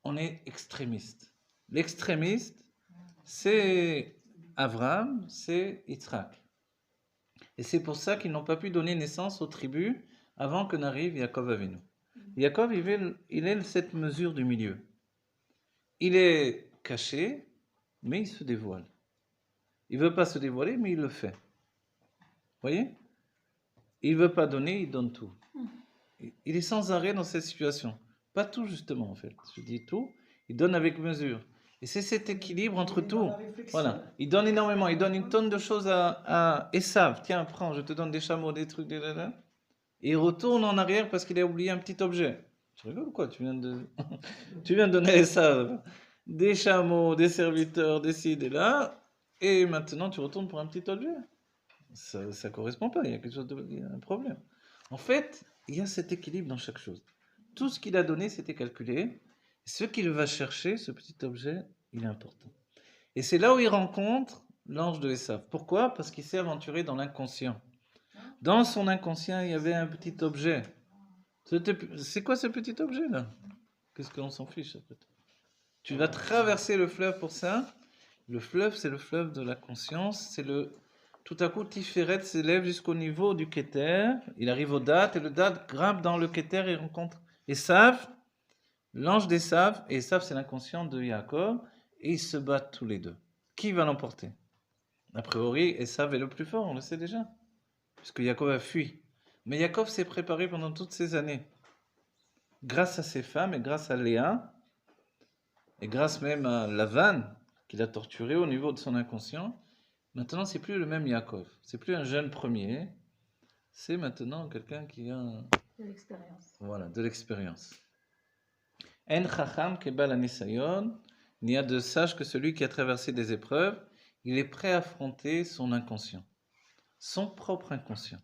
on est extrémiste. L'extrémiste, c'est Abraham, c'est Yitzhak. Et c'est pour ça qu'ils n'ont pas pu donner naissance aux tribus avant que n'arrive Yaakov Avinu. Yaakov, il est cette mesure du milieu. Il est caché, mais il se dévoile. Il ne veut pas se dévoiler, mais il le fait. Vous voyez? Il ne veut pas donner, il donne tout. Il est sans arrêt dans cette situation. Pas tout, justement, en fait. Je dis tout, il donne avec mesure. Et c'est cet équilibre entre tout. Voilà. Il donne énormément. Il donne une tonne de choses à Esav. Tiens, prends, je te donne des chameaux, des trucs, des... Et il retourne en arrière parce qu'il a oublié un petit objet. Tu rigoles ou quoi? Tu viens de... tu viens de donner à Esav des chameaux, des serviteurs, des ci, des là. Et maintenant, tu retournes pour un petit objet. Ça ne correspond pas. Il y a quelque chose il y a un problème. En fait, il y a cet équilibre dans chaque chose. Tout ce qu'il a donné, c'était calculé. Ce qu'il va chercher, ce petit objet, il est important. Et c'est là où il rencontre l'ange de Esav. Pourquoi? Parce qu'il s'est aventuré dans l'inconscient. Dans son inconscient, il y avait un petit objet. C'est quoi ce petit objet-là? Qu'est-ce qu'on s'en fiche après? Tu vas traverser le fleuve pour ça. Le fleuve, c'est le fleuve de la conscience. C'est le... Tout à coup, Tiferet s'élève jusqu'au niveau du Keter. Il arrive au Dat, et le Dat grimpe dans le Keter et rencontre Esav, l'ange d'Esav. Et Esav, c'est l'inconscient de Yaakov. Et ils se battent tous les deux. Qui va l'emporter? A priori, Esav est le plus fort, on le sait déjà. Puisque Yaakov a fui. Mais Yaakov s'est préparé pendant toutes ces années. Grâce à ses femmes et grâce à Léa, et grâce même à Lavan, qu'il a torturé au niveau de son inconscient, maintenant c'est plus le même Yaakov. C'est plus un jeune premier, c'est maintenant quelqu'un qui a De l'expérience. voilà, de l'expérience. En chacham kebal anisayon, il n'y a de sage que celui qui a traversé des épreuves, il est prêt à affronter son inconscient, son propre inconscient,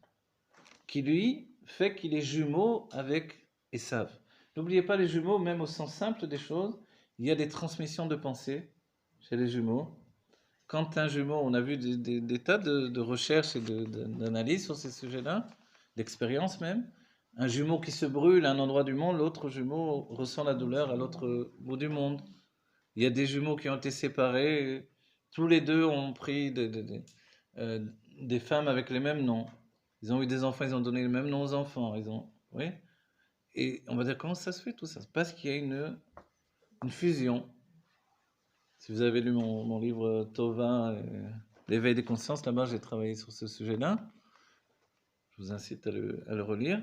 qui lui fait qu'il est jumeau avec Esav. N'oubliez pas les jumeaux, même au sens simple des choses, il y a des transmissions de pensée chez les jumeaux. Quand un jumeau, on a vu des tas de recherches et d'analyses sur ces sujets-là, d'expériences même. Un jumeau qui se brûle à un endroit du monde, l'autre jumeau ressent la douleur à l'autre bout du monde. Il y a des jumeaux qui ont été séparés, tous les deux ont pris des femmes avec les mêmes noms. Ils ont eu des enfants, ils ont donné les mêmes noms aux enfants. Oui. Et on va dire, comment ça se fait tout ça? Parce qu'il y a une fusion. Si vous avez lu mon livre Tova, l'éveil des consciences, là-bas j'ai travaillé sur ce sujet-là. Je vous incite à le relire.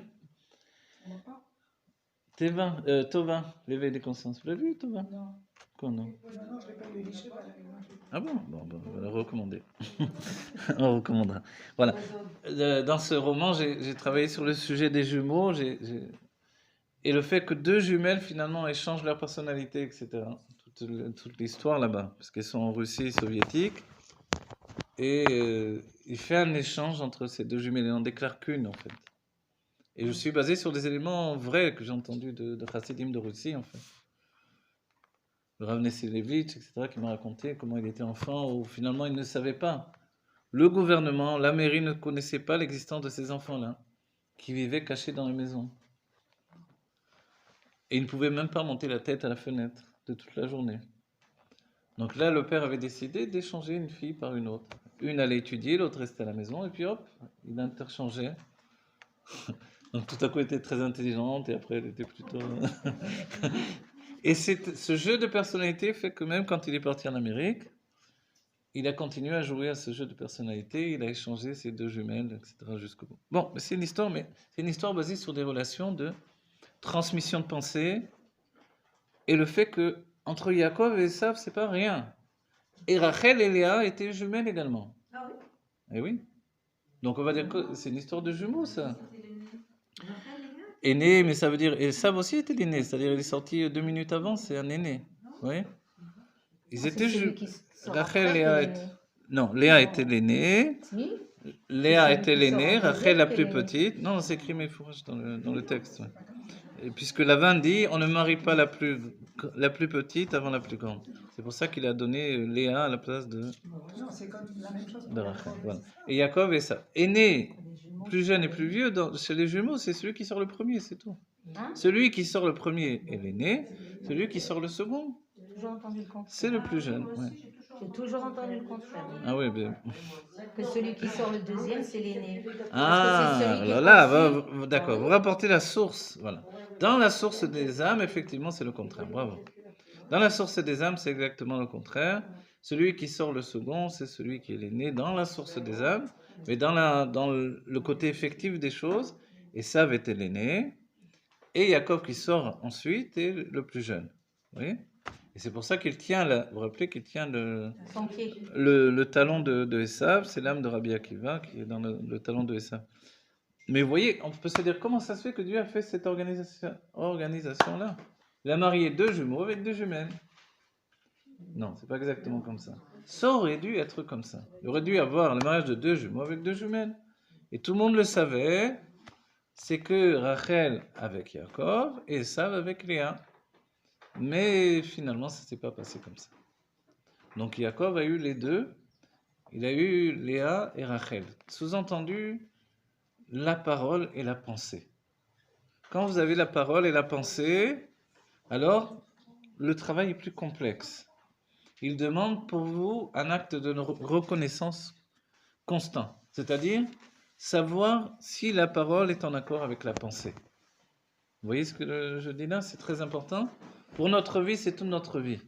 Tova, l'éveil des consciences. Vous l'avez lu, Tova? Non. Quoi, non? Non, je l'ai pas lu. Ah bon? Bon, on va le recommander. On recommandera. Voilà. Dans ce roman, j'ai travaillé sur le sujet des jumeaux, et le fait que deux jumelles finalement échangent leur personnalité, etc. Toute l'histoire là-bas, parce qu'elles sont en Russie soviétique, et il fait un échange entre ces deux jumelles, il n'en déclare qu'une en fait. Et je suis basé sur des éléments vrais que j'ai entendus de Chassidim de Russie en fait. Le Rav Nesselevitch, etc., qui m'a raconté comment il était enfant, où finalement il ne savait pas. Le gouvernement, la mairie ne connaissait pas l'existence de ces enfants-là, qui vivaient cachés dans les maisons. Et ils ne pouvaient même pas monter la tête à la fenêtre de toute la journée. Donc là, le père avait décidé d'échanger une fille par une autre. Une allait étudier, l'autre restait à la maison, et puis hop, il interchangeait. Donc tout à coup, elle était très intelligente, et après, elle était plutôt... Et ce jeu de personnalité fait que même quand il est parti en Amérique, il a continué à jouer à ce jeu de personnalité, il a échangé ses deux jumelles, etc. jusqu'au bout. Bon, c'est une histoire, mais c'est une histoire basée sur des relations de transmission de pensée, et le fait que entre Yaakov et Esav, c'est pas rien. Et Rachel et Léa étaient jumelles également. Ah oui? Eh oui. Donc on va dire que c'est une histoire de jumeaux, ça. C'était les Aîné, mais ça veut dire... Esav aussi était l'aîné, c'est-à-dire il est sorti 2 minutes avant, c'est un aîné. Oui. Ils étaient jumeaux. Rachel et Léa étaient... Non, Léa était l'aînée. Léa était l'aînée, Rachel la plus petite. Non, c'est écrit mais fourrage dans le texte. Ouais. Et puisque Lavan dit, on ne marie pas la plus petite avant la plus grande. C'est pour ça qu'il a donné Léa à la place de c'est comme la même chose. Rachel. Voilà. Et Yaakov est ça. Aîné, plus jeune et plus vieux, chez les jumeaux, c'est celui qui sort le premier, c'est tout. Celui qui sort le premier est l'aîné, celui qui sort le second, J'ai toujours entendu le contraire. c'est le plus jeune. Ouais. J'ai toujours entendu le contraire. Ah oui, ben... Que celui qui sort le deuxième, c'est l'aîné. Ah, là, d'accord, vous rapportez la source, voilà. Dans la source des âmes, effectivement, c'est le contraire, bravo. Dans la source des âmes, c'est exactement le contraire. Celui qui sort le second, c'est celui qui est l'aîné dans la source des âmes, mais dans le côté effectif des choses, Esav était l'aîné, et Yaakov qui sort ensuite est le plus jeune. Vous voyez ? Et c'est pour ça qu'il tient, vous vous rappelez qu'il tient Son pied. le talon de Esav, c'est l'âme de Rabbi Akiva qui est dans le talon de Esav. Mais vous voyez, on peut se dire comment ça se fait que Dieu a fait cette organisation-là. Il a marié 2 jumeaux avec 2 jumelles. Non, c'est pas exactement comme ça. Ça aurait dû être comme ça. Il aurait dû avoir le mariage de 2 jumeaux avec 2 jumelles. Et tout le monde le savait, c'est que Rachel avec Yaakov et Esav avec Léa. Mais finalement, ça ne s'est pas passé comme ça. Donc Yaakov a eu les deux. Il a eu Léa et Rachel. Sous-entendu, la parole et la pensée. Quand vous avez la parole et la pensée, alors le travail est plus complexe. Il demande pour vous un acte de reconnaissance constant. C'est-à-dire savoir si la parole est en accord avec la pensée. Vous voyez ce que je dis là? C'est très important. Pour notre vie, c'est toute notre vie.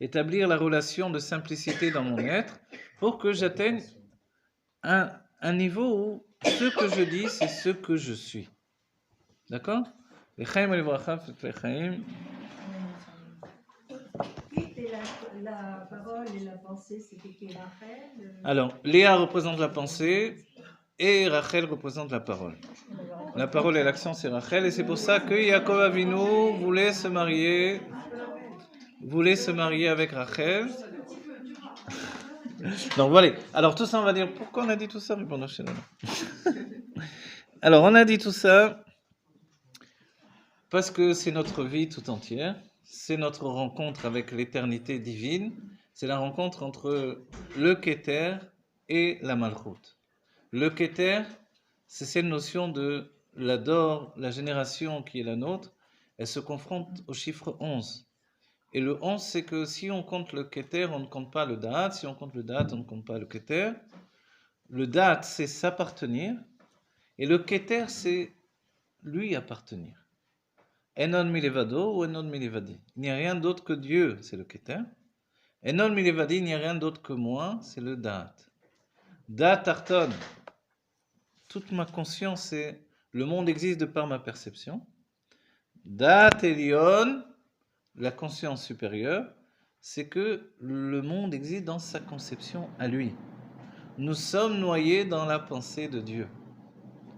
Établir la relation de simplicité dans mon être pour que j'atteigne un niveau où ce que je dis, c'est ce que je suis. D'accord? L'Echaim et l'Ivracha, c'est l'Echaim. La parole et la pensée, c'était qui Rachel? Alors, Léa représente la pensée et Rachel représente la parole. La parole et l'action, c'est Rachel, et c'est pour ça que Yaakov Avinu voulait se marier avec Rachel. Donc voilà. Alors tout ça, on va dire, pourquoi on a dit tout ça? Alors on a dit tout ça parce que c'est notre vie tout entière, c'est notre rencontre avec l'éternité divine, c'est la rencontre entre le Keter et la Malchut. Le Keter, c'est cette notion de l'ador, la génération qui est la nôtre, elle se confronte au chiffre 11. Et le 11, c'est que si on compte le Keter, on ne compte pas le Da'at. Si on compte le Da'at, on ne compte pas le Keter. Le Da'at, c'est s'appartenir. Et le Keter, c'est lui appartenir. Enon milevado ou enon milevadi. Il n'y a rien d'autre que Dieu, c'est le Keter. Enon milevadi, il n'y a rien d'autre que moi, c'est le Da'at. Da'at arton. Toute ma conscience, c'est le monde existe de par ma perception. Da'at elion, la conscience supérieure, c'est que le monde existe dans sa conception à lui. Nous sommes noyés dans la pensée de Dieu.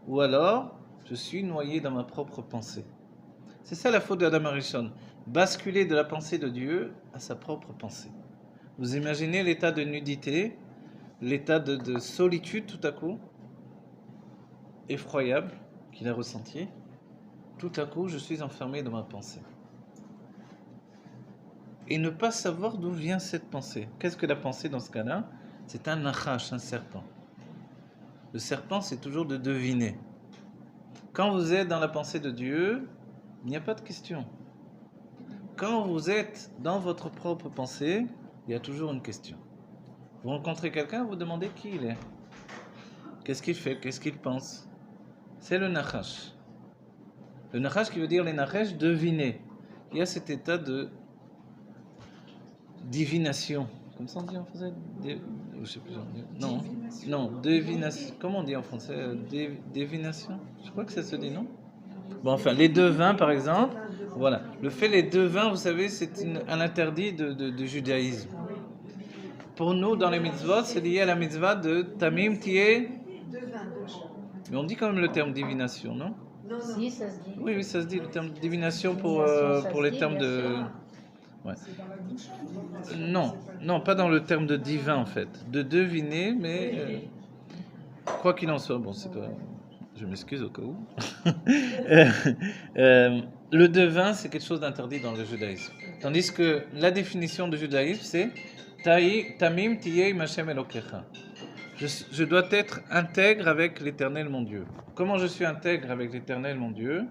Ou alors, je suis noyé dans ma propre pensée. C'est ça la faute d'Adam Arishon. Basculer de la pensée de Dieu à sa propre pensée. Vous imaginez l'état de nudité, l'état de solitude tout à coup, effroyable qu'il a ressenti. Tout à coup, je suis enfermé dans ma pensée. Et ne pas savoir d'où vient cette pensée. Qu'est-ce que la pensée dans ce cas-là? C'est un nachash, un serpent. Le serpent, c'est toujours de deviner. Quand vous êtes dans la pensée de Dieu, il n'y a pas de question. Quand vous êtes dans votre propre pensée, il y a toujours une question. Vous rencontrez quelqu'un, vous demandez qui il est. Qu'est-ce qu'il fait? Qu'est-ce qu'il pense? C'est le nachash. Le nachash qui veut dire les nachash, deviner. Il y a cet état de divination. Comme ça on dit en français? Je sais plus. Non, divination. Comment on dit en français? Divination? Je crois que ça se dit, non? Bon, enfin, les devins, par exemple. Voilà. Le fait les devins, vous savez, c'est un interdit de judaïsme. Pour nous, dans les mitzvot, c'est lié à la mitzvah de Tamim Tiye. Mais on dit quand même le terme divination, non? Si, ça se dit. Oui, ça se dit, le terme divination pour les termes de... Ouais. Non, pas dans le terme de divin, en fait. De deviner, mais... quoi qu'il en soit, bon, c'est pas... Je m'excuse au cas où. Le devin, c'est quelque chose d'interdit dans le judaïsme. Tandis que la définition du judaïsme, c'est Tamim Tiyei Mashem Elokecha. Je dois être intègre avec l'Éternel, mon Dieu. Comment je suis intègre avec l'Éternel, mon Dieu?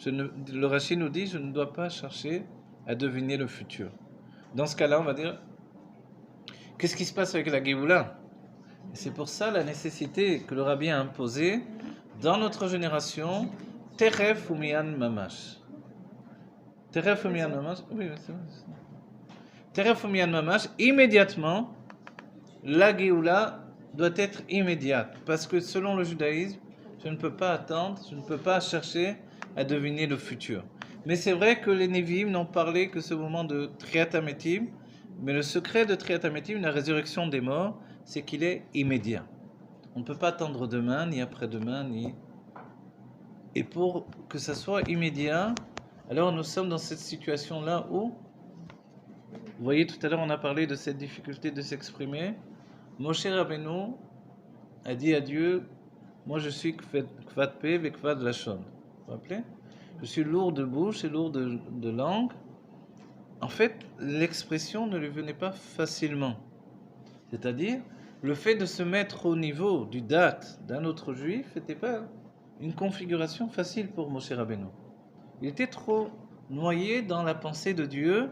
Le Rashi nous dit, je ne dois pas chercher à deviner le futur. Dans ce cas-là, on va dire, qu'est-ce qui se passe avec la Géoula? C'est pour ça la nécessité que le Rabbi a imposée dans notre génération, Teref Umiyan Mamash. Teref Umiyan Mamash, oui, c'est vrai. Teref Umiyan Mamash, immédiatement, la Géoula doit être immédiate. Parce que selon le judaïsme, je ne peux pas attendre, je ne peux pas chercher à deviner le futur. Mais c'est vrai que les Nevi'im n'ont parlé que ce moment de Triat Hametim, mais le secret de Triat Hametim, la résurrection des morts, c'est qu'il est immédiat. On ne peut pas attendre demain, ni après-demain, ni... Et pour que ça soit immédiat, alors nous sommes dans cette situation-là où, vous voyez, tout à l'heure on a parlé de cette difficulté de s'exprimer. Moshe Rabbeinu a dit à Dieu, moi je suis Kvad Pe ve Kvad Lashon. Vous vous rappelez? Je suis lourd de bouche et lourd de langue. En fait, l'expression ne lui venait pas facilement. C'est-à-dire, le fait de se mettre au niveau du date d'un autre juif n'était pas une configuration facile pour Moshe Rabbeinu. Il était trop noyé dans la pensée de Dieu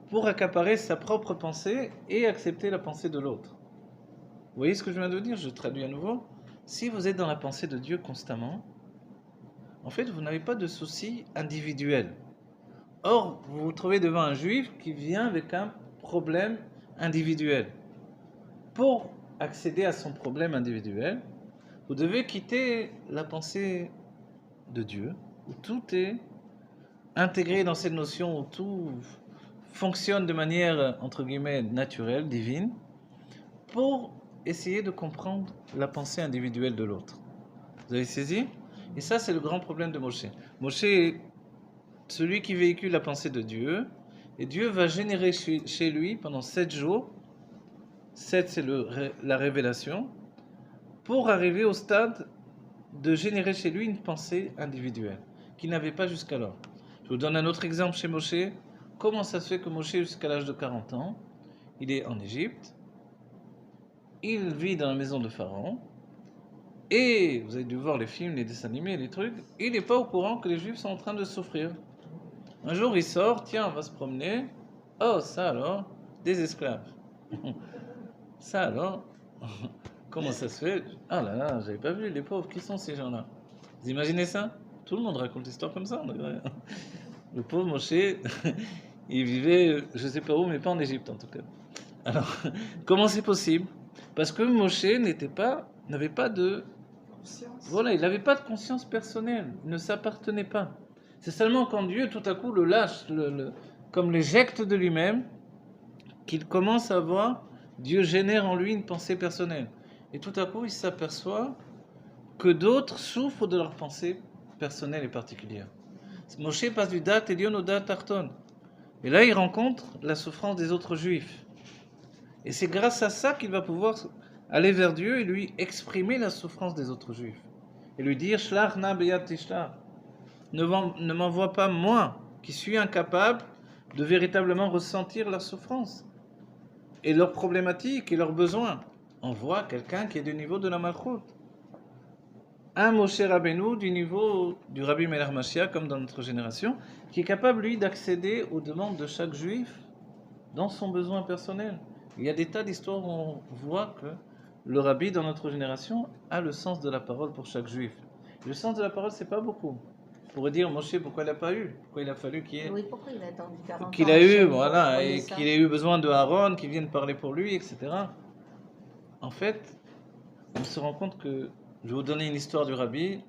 pour accaparer sa propre pensée et accepter la pensée de l'autre. Vous voyez ce que je viens de dire? Je traduis à nouveau. Si vous êtes dans la pensée de Dieu constamment, en fait, vous n'avez pas de soucis individuels. Or, vous vous trouvez devant un juif qui vient avec un problème individuel. Pour accéder à son problème individuel, vous devez quitter la pensée de Dieu, où tout est intégré dans cette notion, où tout fonctionne de manière, entre guillemets, naturelle, divine, pour essayer de comprendre la pensée individuelle de l'autre. Vous avez saisi? Et ça, c'est le grand problème de Moshe. Moshe est celui qui véhicule la pensée de Dieu, et Dieu va générer chez lui pendant 7 jours, 7 c'est la révélation, pour arriver au stade de générer chez lui une pensée individuelle, qu'il n'avait pas jusqu'alors. Je vous donne un autre exemple chez Moshe. Comment ça se fait que Moshe, jusqu'à l'âge de 40 ans, il est en Égypte, il vit dans la maison de Pharaon, et vous avez dû voir les films, les dessins animés, les trucs, il n'est pas au courant que les Juifs sont en train de souffrir. Un jour, il sort, tiens, on va se promener. Oh, ça alors, des esclaves. Ça alors, comment ça se fait? Ah là là, j'avais pas vu, les pauvres, qui sont ces gens-là? Vous imaginez ça? Tout le monde raconte l'histoire comme ça. Le pauvre Moshe, il vivait, je sais pas où, mais pas en Égypte en tout cas. Alors, comment c'est possible? Parce que Moshe n'avait pas de... Voilà, il n'avait pas de conscience personnelle, il ne s'appartenait pas. C'est seulement quand Dieu, tout à coup, le lâche, comme l'éjecte de lui-même, qu'il commence à voir, Dieu génère en lui une pensée personnelle. Et tout à coup, il s'aperçoit que d'autres souffrent de leur pensée personnelle et particulière. Moshe passe du date Elyon au date Tarton. Et là, il rencontre la souffrance des autres juifs. Et c'est grâce à ça qu'il va pouvoir aller vers Dieu et lui exprimer la souffrance des autres juifs. Et lui dire, Shlach na beyat tishlach. Ne m'envoie pas moi, qui suis incapable de véritablement ressentir leur souffrance et leurs problématiques et leurs besoins. Envoie quelqu'un qui est du niveau de la Malchut. Un Moshe Rabbeinu du niveau du Rabbi Meir Mashiach, comme dans notre génération, qui est capable, lui, d'accéder aux demandes de chaque juif dans son besoin personnel. Il y a des tas d'histoires où on voit que le Rabbi, dans notre génération, a le sens de la parole pour chaque juif. Et le sens de la parole, c'est pas beaucoup. On pourrait dire, Moshe, pourquoi il n'a pas eu? Pourquoi il a fallu qu'il ait... Oui, pourquoi il a attendu 40 ans? Qu'il a eu, voilà, et qu'il ait eu besoin de Aaron, qui vienne parler pour lui, etc. En fait, on se rend compte que, je vais vous donner une histoire du Rabbi.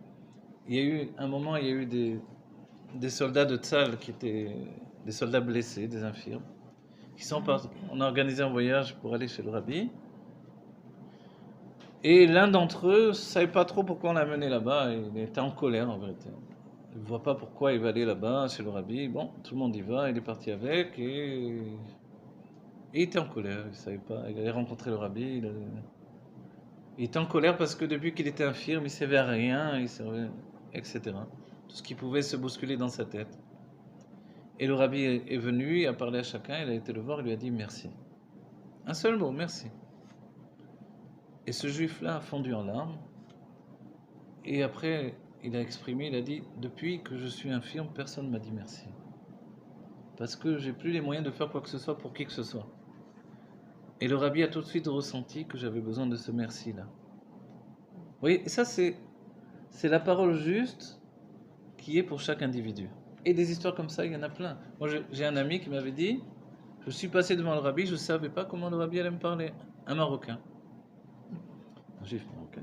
Il y a eu, un moment, il y a eu des soldats de Tzal qui étaient des soldats blessés, des infirmes, qui sont partis. On a organisé un voyage pour aller chez le Rabbi. Et l'un d'entre eux ne savait pas trop pourquoi on l'a mené là-bas. Il était en colère, en vérité. Il ne voit pas pourquoi il va aller là-bas, chez le Rabbi. Bon, tout le monde y va, il est parti avec, et il était en colère. Il ne savait pas. Il allait rencontrer le Rabbi. Il était en colère parce que depuis qu'il était infirme, il ne servait à rien, etc. Tout ce qui pouvait se bousculer dans sa tête. Et le Rabbi est venu, il a parlé à chacun, il a été le voir, il lui a dit merci. Un seul mot, merci. Et ce juif-là a fondu en larmes. Et après, il a exprimé, il a dit, depuis que je suis infirme, personne ne m'a dit merci. Parce que j'ai plus les moyens de faire quoi que ce soit pour qui que ce soit. Et le Rabbi a tout de suite ressenti que j'avais besoin de ce merci-là. Vous voyez, et ça c'est la parole juste qui est pour chaque individu. Et des histoires comme ça, il y en a plein. Moi, j'ai un ami qui m'avait dit, je suis passé devant le Rabbi, je ne savais pas comment le Rabbi allait me parler. Un Marocain. Un juif marocain.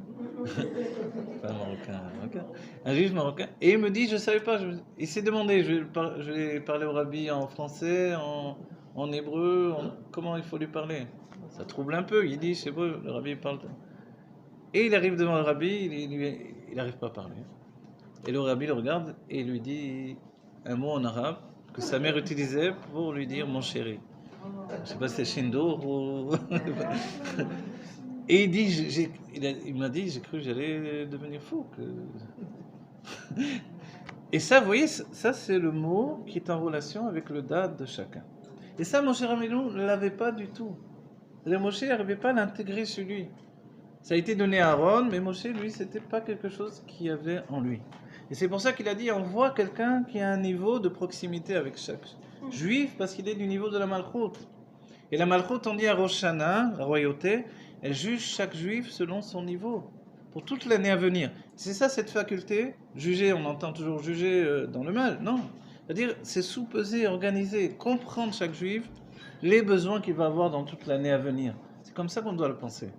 Pas marocain, marocain. Un juif marocain. Et il me dit, je savais pas, il s'est demandé, je vais parler au rabbi en français, en hébreu, comment il faut lui parler. Ça trouble un peu, il dit, c'est hébreu, le rabbi parle. Et il arrive devant le rabbi, il n'arrive pas à parler. Et le rabbi le regarde et lui dit un mot en arabe que sa mère utilisait pour lui dire mon chéri. Je ne sais pas si c'est Shindo ou. Et il dit, il m'a dit, j'ai cru que j'allais devenir fou. Et ça, vous voyez, ça c'est le mot qui est en relation avec le dad de chacun. Et ça, Moshe Rabbeinu ne l'avait pas du tout. C'est-à-dire, Moshe n'arrivait pas à l'intégrer chez lui. Ça a été donné à Aaron, mais Moshe, lui, c'était pas quelque chose qu'il y avait en lui. Et c'est pour ça qu'il a dit, on voit quelqu'un qui a un niveau de proximité avec chaque juif, parce qu'il est du niveau de la Malchout. Et la Malchout, on dit à Rosh Hashanah, la royauté, elle juge chaque juif selon son niveau, pour toute l'année à venir. C'est ça, cette faculté, juger, on entend toujours juger dans le mal, non. C'est-à-dire, c'est sous-peser, organiser, comprendre chaque juif, les besoins qu'il va avoir dans toute l'année à venir. C'est comme ça qu'on doit le penser.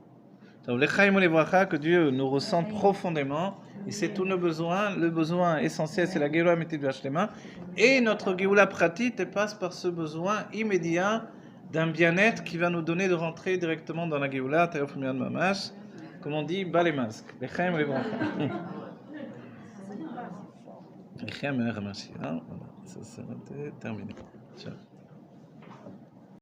Que Dieu nous ressent profondément, et c'est tous nos besoins. Le besoin essentiel, c'est la Géoula Amitid V'Ashlema, et notre Géoula pratique passe par ce besoin immédiat d'un bien-être qui va nous donner de rentrer directement dans la Géoula, comme on dit, bas les masques. L'Echaim les bracha. L'Echaim les remercie. Ça, c'est terminé. Ciao.